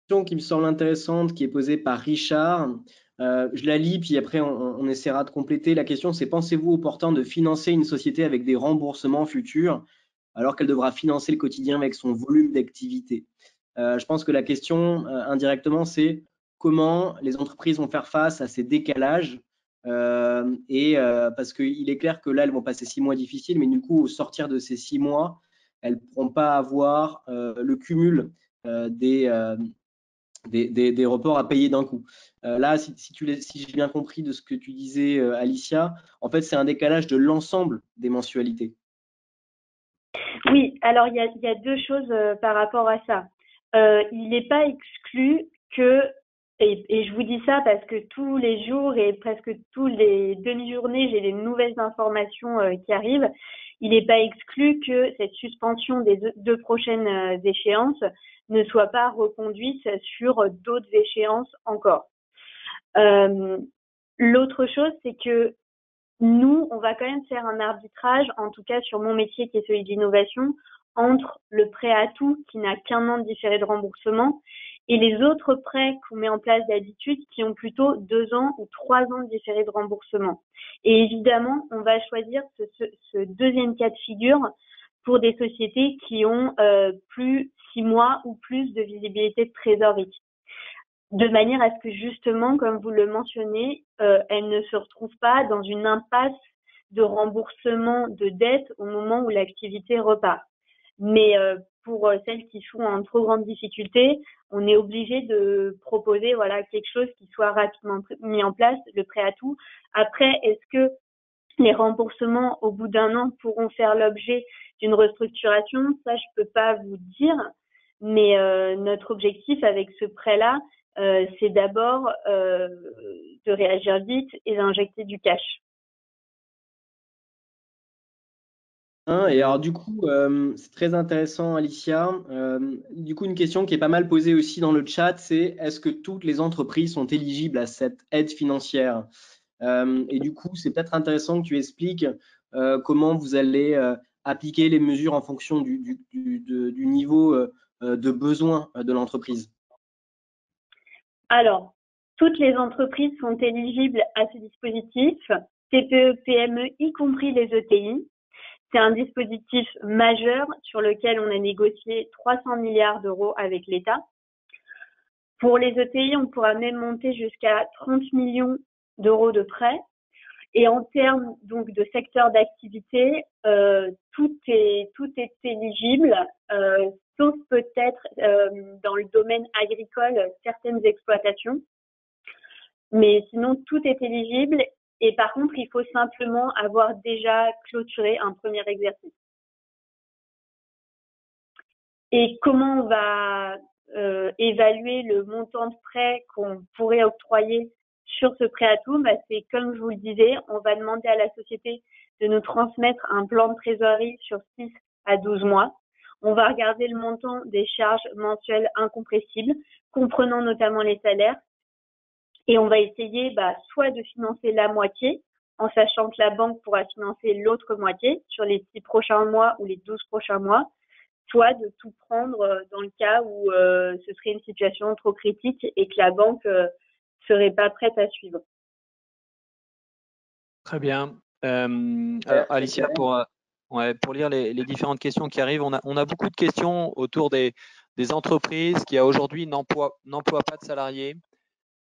Question qui me semble intéressante, qui est posée par Richard. Je la lis, puis après on essaiera de compléter. La question, c'est: pensez-vous opportun de financer une société avec des remboursements futurs alors qu'elle devra financer le quotidien avec son volume d'activité? Je pense que la question, indirectement, c'est comment les entreprises vont faire face à ces décalages. Parce qu'il est clair que là, elles vont passer 6 mois difficiles, mais du coup, au sortir de ces 6 mois, elles ne pourront pas avoir le cumul des reports à payer d'un coup. Là, si j'ai bien compris de ce que tu disais, Alicia, en fait, c'est un décalage de l'ensemble des mensualités. Oui, alors il y a deux choses par rapport à ça. Il n'est pas exclu que, et je vous dis ça parce que tous les jours et presque tous les demi-journées, j'ai des nouvelles informations qui arrivent. Il n'est pas exclu que cette suspension des deux prochaines échéances ne soit pas reconduite sur d'autres échéances encore. L'autre chose, c'est que nous, on va quand même faire un arbitrage, en tout cas sur mon métier qui est celui de l'innovation, entre le prêt à tout qui n'a qu'un an de différé de remboursement et les autres prêts qu'on met en place d'habitude qui ont plutôt 2 ans ou 3 ans de différé de remboursement. Et évidemment, on va choisir ce deuxième cas de figure pour des sociétés qui ont plus 6 mois ou plus de visibilité de trésorerie. De manière à ce que justement, comme vous le mentionnez, elles ne se retrouvent pas dans une impasse de remboursement de dettes au moment où l'activité repart. Mais pour celles qui sont en trop grande difficulté, on est obligé de proposer quelque chose qui soit rapidement mis en place, le prêt à tout. Après, est-ce que les remboursements au bout d'un an pourront faire l'objet d'une restructuration? Ça, je peux pas vous dire. Mais notre objectif avec ce prêt-là, c'est d'abord de réagir vite et d'injecter du cash. Et alors du coup, c'est très intéressant, Alicia. Du coup, une question qui est pas mal posée aussi dans le chat, c'est: est-ce que toutes les entreprises sont éligibles à cette aide financière? Et du coup, c'est peut-être intéressant que tu expliques comment vous allez appliquer les mesures en fonction du niveau de besoin de l'entreprise. Alors, toutes les entreprises sont éligibles à ce dispositif, TPE, PME, y compris les ETI. C'est un dispositif majeur sur lequel on a négocié 300 milliards d'euros avec l'État. Pour les ETI, on pourra même monter jusqu'à 30 millions d'euros de prêts. Et en termes donc de secteur d'activité, tout est éligible, sauf peut-être dans le domaine agricole certaines exploitations. Mais sinon, tout est éligible. Et par contre, il faut simplement avoir déjà clôturé un premier exercice. Et comment on va évaluer le montant de prêt qu'on pourrait octroyer sur ce prêt à tout? C'est comme je vous le disais, on va demander à la société de nous transmettre un plan de trésorerie sur 6 à 12 mois. On va regarder le montant des charges mensuelles incompressibles, comprenant notamment les salaires. Et on va essayer soit de financer la moitié, en sachant que la banque pourra financer l'autre moitié sur les 6 prochains mois ou les 12 prochains mois, soit de tout prendre dans le cas où ce serait une situation trop critique et que la banque serait pas prête à suivre. Très bien. Alors, Alicia, pour lire les différentes questions qui arrivent, on a beaucoup de questions autour des entreprises qui aujourd'hui n'emploient pas de salariés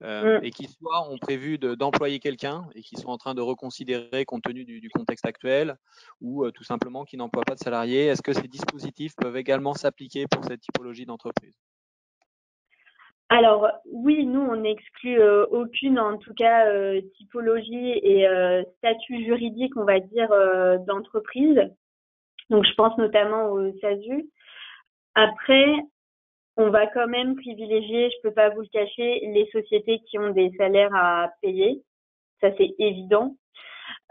et qui soit ont prévu d'employer quelqu'un et qui sont en train de reconsidérer compte tenu du contexte actuel, ou tout simplement qui n'emploient pas de salariés. Est-ce que ces dispositifs peuvent également s'appliquer pour cette typologie d'entreprise? Alors oui, nous on n'exclut aucune, en tout cas typologie et statut juridique, on va dire, d'entreprise. Donc je pense notamment au SASU. Après, on va quand même privilégier, je peux pas vous le cacher, les sociétés qui ont des salaires à payer. Ça, c'est évident.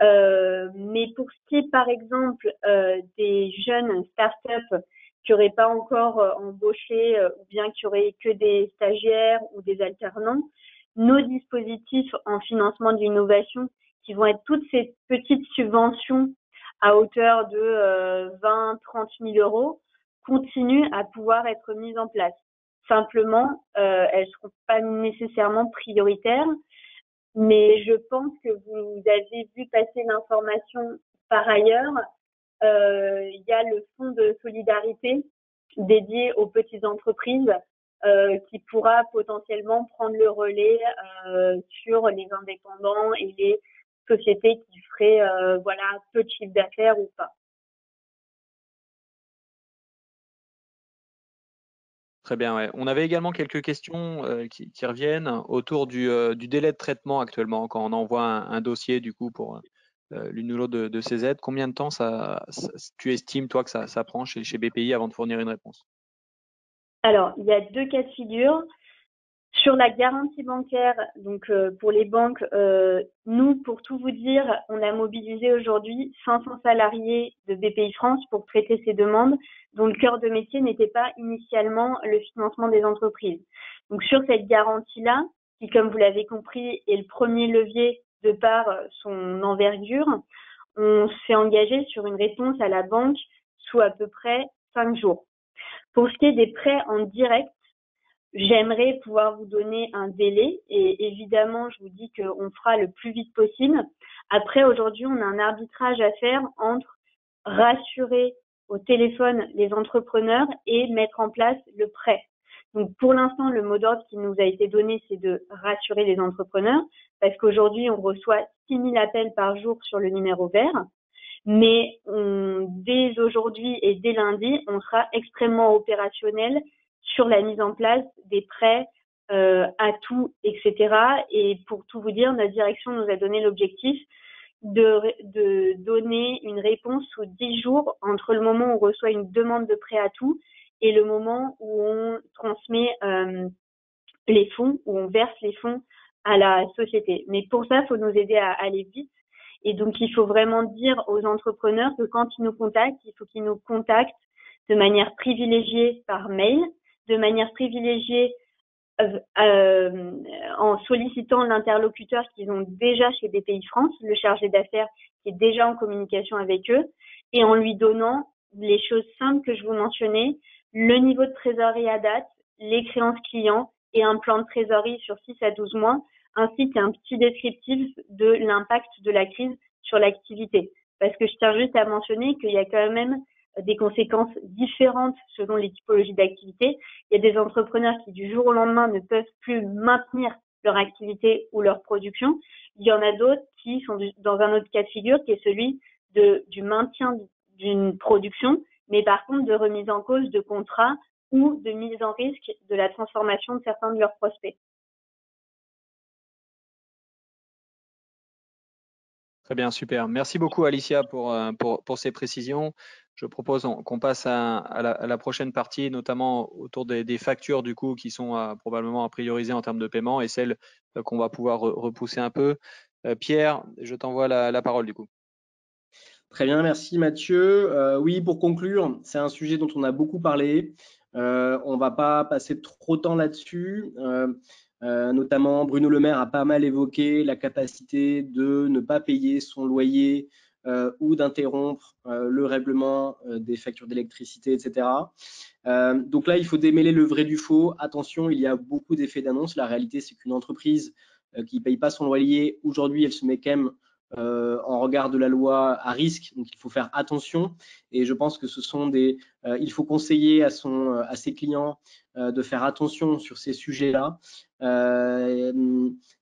Mais pour ce qui est, par exemple, des jeunes startups qui n'auraient pas encore embauché ou bien qui auraient que des stagiaires ou des alternants, nos dispositifs en financement de l'innovation, qui vont être toutes ces petites subventions à hauteur de 20-30 000 euros, continuent à pouvoir être mises en place. Simplement, elles ne seront pas nécessairement prioritaires, mais je pense que vous avez vu passer l'information par ailleurs. Il y a le fonds de solidarité dédié aux petites entreprises qui pourra potentiellement prendre le relais sur les indépendants et les sociétés qui feraient peu de chiffre d'affaires ou pas. Très bien, ouais. On avait également quelques questions qui reviennent autour du délai de traitement actuellement quand on envoie un dossier du coup pour l'une ou l'autre de ces aides. Combien de temps tu estimes toi que ça prend chez BPI avant de fournir une réponse? Alors, il y a 2 cas de figure. Sur la garantie bancaire, donc pour les banques, nous, pour tout vous dire, on a mobilisé aujourd'hui 500 salariés de BPI France pour traiter ces demandes, dont le cœur de métier n'était pas initialement le financement des entreprises. Donc sur cette garantie-là, qui, comme vous l'avez compris, est le premier levier de par son envergure, on s'est engagé sur une réponse à la banque sous à peu près 5 jours. Pour ce qui est des prêts en direct, j'aimerais pouvoir vous donner un délai et évidemment, je vous dis qu'on fera le plus vite possible. Après, aujourd'hui, on a un arbitrage à faire entre rassurer au téléphone les entrepreneurs et mettre en place le prêt. Donc, pour l'instant, le mot d'ordre qui nous a été donné, c'est de rassurer les entrepreneurs parce qu'aujourd'hui, on reçoit 6 000 appels par jour sur le numéro vert. Mais dès aujourd'hui et dès lundi, on sera extrêmement opérationnel sur la mise en place des prêts à tout, etc. Et pour tout vous dire, notre direction nous a donné l'objectif de donner une réponse sous 10 jours entre le moment où on reçoit une demande de prêt à tout et le moment où on transmet les fonds, où on verse les fonds à la société. Mais pour ça, il faut nous aider à aller vite. Et donc, il faut vraiment dire aux entrepreneurs que quand ils nous contactent, il faut qu'ils nous contactent de manière privilégiée par mail, de manière privilégiée en sollicitant l'interlocuteur qu'ils ont déjà chez BPI France, le chargé d'affaires qui est déjà en communication avec eux, et en lui donnant les choses simples que je vous mentionnais, le niveau de trésorerie à date, les créances clients et un plan de trésorerie sur 6 à 12 mois, ainsi qu'un petit descriptif de l'impact de la crise sur l'activité. Parce que je tiens juste à mentionner qu'il y a quand même des conséquences différentes selon les typologies d'activité. Il y a des entrepreneurs qui du jour au lendemain ne peuvent plus maintenir leur activité ou leur production. Il y en a d'autres qui sont dans un autre cas de figure qui est celui du maintien d'une production, mais par contre de remise en cause de contrats ou de mise en risque de la transformation de certains de leurs prospects. Très bien, super. Merci beaucoup Alicia pour ces précisions. Je propose qu'on passe à la prochaine partie, notamment autour des factures du coup qui sont probablement à prioriser en termes de paiement et celles qu'on va pouvoir repousser un peu. Pierre, je t'envoie la parole du coup. Très bien, merci Mathieu. Oui, pour conclure, c'est un sujet dont on a beaucoup parlé. On ne va pas passer trop de temps là-dessus. Notamment, Bruno Le Maire a pas mal évoqué la capacité de ne pas payer son loyer ou d'interrompre le règlement des factures d'électricité, etc. Donc là, il faut démêler le vrai du faux. Attention, il y a beaucoup d'effets d'annonce. La réalité, c'est qu'une entreprise qui ne paye pas son loyer, aujourd'hui, elle se met quand même en regard de la loi à risque, donc il faut faire attention. Et je pense que ce sont il faut conseiller à ses clients de faire attention sur ces sujets-là.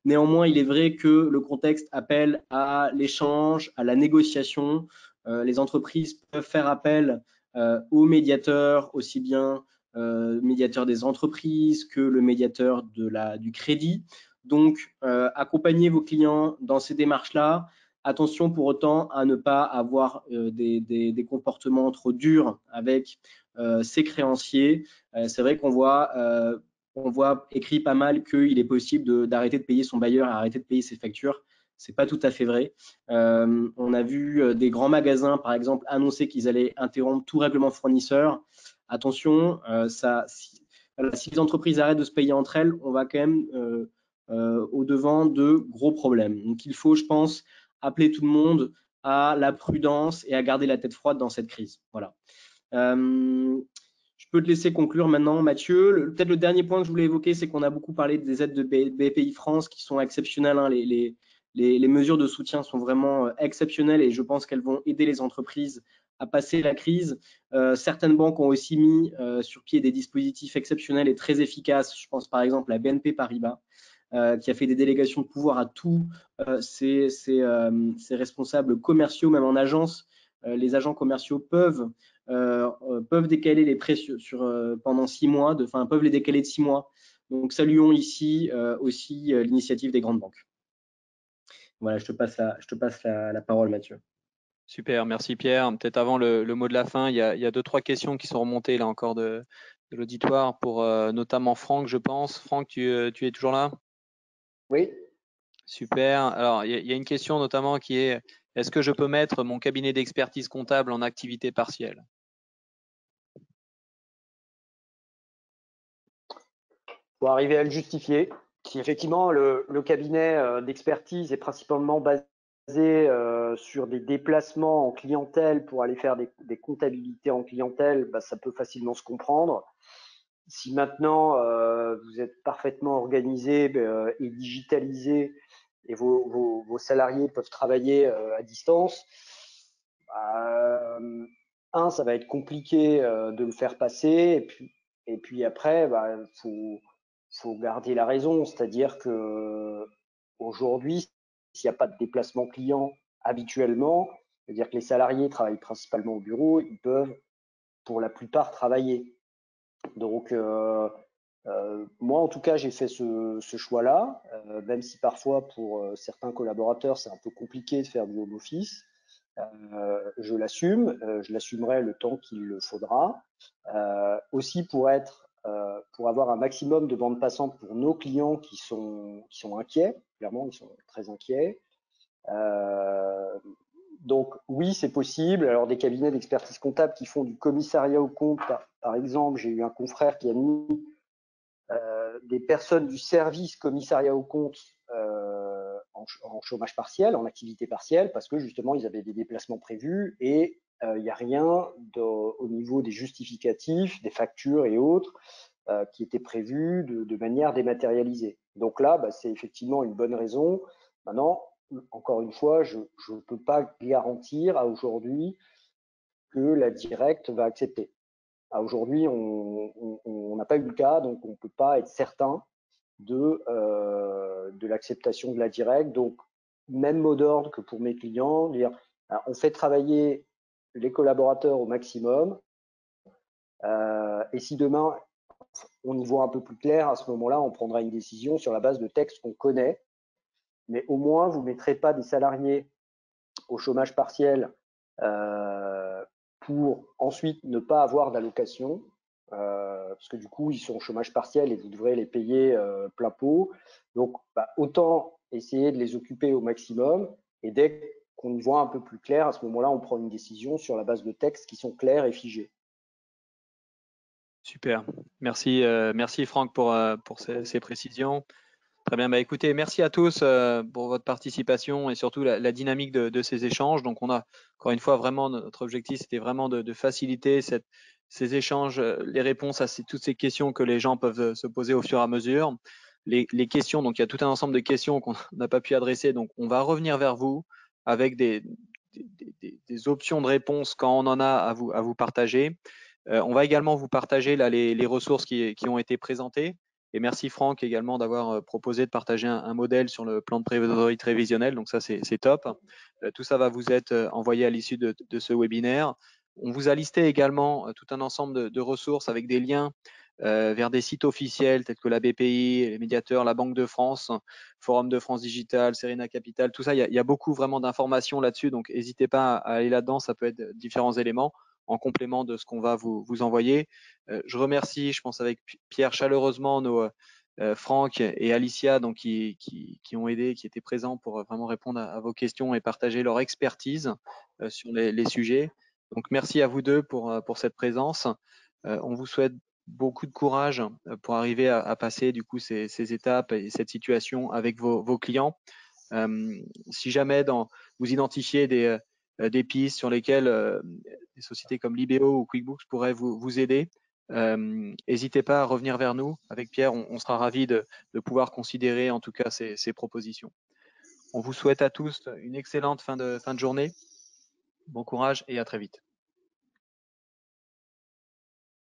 Néanmoins, il est vrai que le contexte appelle à l'échange, à la négociation. Les entreprises peuvent faire appel au médiateur, aussi bien médiateur des entreprises que le médiateur du crédit. Donc, accompagnez vos clients dans ces démarches-là. Attention pour autant à ne pas avoir des comportements trop durs avec ses créanciers. C'est vrai qu'on voit écrit pas mal qu'il est possible d'arrêter de payer son bailleur et arrêter de payer ses factures. C'est pas tout à fait vrai. On a vu des grands magasins, par exemple, annoncer qu'ils allaient interrompre tout règlement fournisseur. Attention, si les entreprises arrêtent de se payer entre elles, on va quand même au-devant de gros problèmes. Donc, il faut, je pense, appeler tout le monde à la prudence et à garder la tête froide dans cette crise. Voilà. Je peux te laisser conclure maintenant, Mathieu. Peut-être le dernier point que je voulais évoquer, c'est qu'on a beaucoup parlé des aides de BPI France qui sont exceptionnelles. Hein. Les mesures de soutien sont vraiment exceptionnelles et je pense qu'elles vont aider les entreprises à passer la crise. Certaines banques ont aussi mis sur pied des dispositifs exceptionnels et très efficaces. Je pense par exemple à BNP Paribas, qui a fait des délégations de pouvoir à tous ses responsables commerciaux, même en agence. Les agents commerciaux peuvent décaler les prêts pendant 6 mois, peuvent les décaler de 6 mois. Donc, saluons ici aussi l'initiative des grandes banques. Voilà, je te passe la parole, Mathieu. Super, merci Pierre. Peut-être avant le mot de la fin, il y a 2-3 questions qui sont remontées là encore de l'auditoire pour notamment Franck, je pense. Franck, tu es toujours là? Oui. Super. Alors, il y a une question notamment qui est, est-ce que je peux mettre mon cabinet d'expertise comptable en activité partielle? Pour arriver à le justifier. Si effectivement le cabinet d'expertise est principalement basé sur des déplacements en clientèle pour aller faire des comptabilités en clientèle, bah, ça peut facilement se comprendre. Si maintenant vous êtes parfaitement organisé et digitalisé et vos salariés peuvent travailler à distance, ça va être compliqué de le faire passer. Et puis après, bah, faut garder la raison, c'est-à-dire que aujourd'hui, s'il n'y a pas de déplacement client habituellement, c'est-à-dire que les salariés travaillent principalement au bureau, ils peuvent pour la plupart travailler. Donc moi, en tout cas, j'ai fait ce choix-là, même si parfois pour certains collaborateurs, c'est un peu compliqué de faire du home office. Je l'assume, je l'assumerai le temps qu'il le faudra. Aussi pour avoir un maximum de bande passante pour nos clients qui sont inquiets, clairement, ils sont très inquiets. Donc oui, c'est possible. Alors des cabinets d'expertise comptable qui font du commissariat aux comptes, par exemple, j'ai eu un confrère qui a mis des personnes du service commissariat aux comptes en chômage partiel, en activité partielle, parce que justement ils avaient des déplacements prévus et il n'y a rien au niveau des justificatifs, des factures et autres qui était prévu de manière dématérialisée. Donc là, c'est effectivement une bonne raison. Maintenant, encore une fois, je ne peux pas garantir à aujourd'hui que la Directe va accepter. À aujourd'hui, on n'a pas eu le cas, donc on ne peut pas être certain de l'acceptation de la Directe. Donc, même mot d'ordre que pour mes clients, dire, on fait travailler les collaborateurs au maximum, et si demain on y voit un peu plus clair, à ce moment-là, on prendra une décision sur la base de textes qu'on connaît, mais au moins, vous ne mettrez pas des salariés au chômage partiel pour ensuite ne pas avoir d'allocation, parce que du coup, ils sont au chômage partiel et vous devrez les payer plein pot. Donc, autant essayer de les occuper au maximum, et dès qu'on y voit un peu plus clair, à ce moment-là, on prend une décision sur la base de textes qui sont clairs et figés. Super. Merci, merci Franck pour ces précisions. Très bien. Écoutez, merci à tous pour votre participation et surtout la dynamique de ces échanges. Donc, on a encore une fois vraiment notre objectif, c'était vraiment de faciliter ces échanges, les réponses à toutes ces questions que les gens peuvent se poser au fur et à mesure. Les questions, donc il y a tout un ensemble de questions qu'on n'a pas pu adresser. Donc, on va revenir vers vous avec des options de réponse quand on en a à vous partager. On va également vous partager là, les ressources qui ont été présentées. Et merci Franck également d'avoir proposé de partager un modèle sur le plan de trésorerie prévisionnelle. Donc ça, c'est top. Tout ça va vous être envoyé à l'issue de ce webinaire. On vous a listé également tout un ensemble de ressources avec des liens vers des sites officiels tels que la BPI, les médiateurs, la Banque de France, Forum de France Digital, Serena Capital, tout ça. Il y a beaucoup vraiment d'informations là-dessus. Donc n'hésitez pas à aller là-dedans. Ça peut être différents éléments en complément de ce qu'on va vous envoyer. Je remercie, je pense avec Pierre chaleureusement nos Franck et Alicia donc qui ont aidé, qui étaient présents pour vraiment répondre à vos questions et partager leur expertise sur les sujets. Donc merci à vous deux pour cette présence. On vous souhaite beaucoup de courage pour arriver à passer du coup ces étapes et cette situation avec vos clients. Si jamais vous identifiez des pistes sur lesquelles des sociétés comme Libéo ou QuickBooks pourraient vous aider, n'hésitez pas à revenir vers nous. Avec Pierre, on sera ravis de pouvoir considérer en tout cas ces propositions. On vous souhaite à tous une excellente fin de journée. Bon courage et à très vite.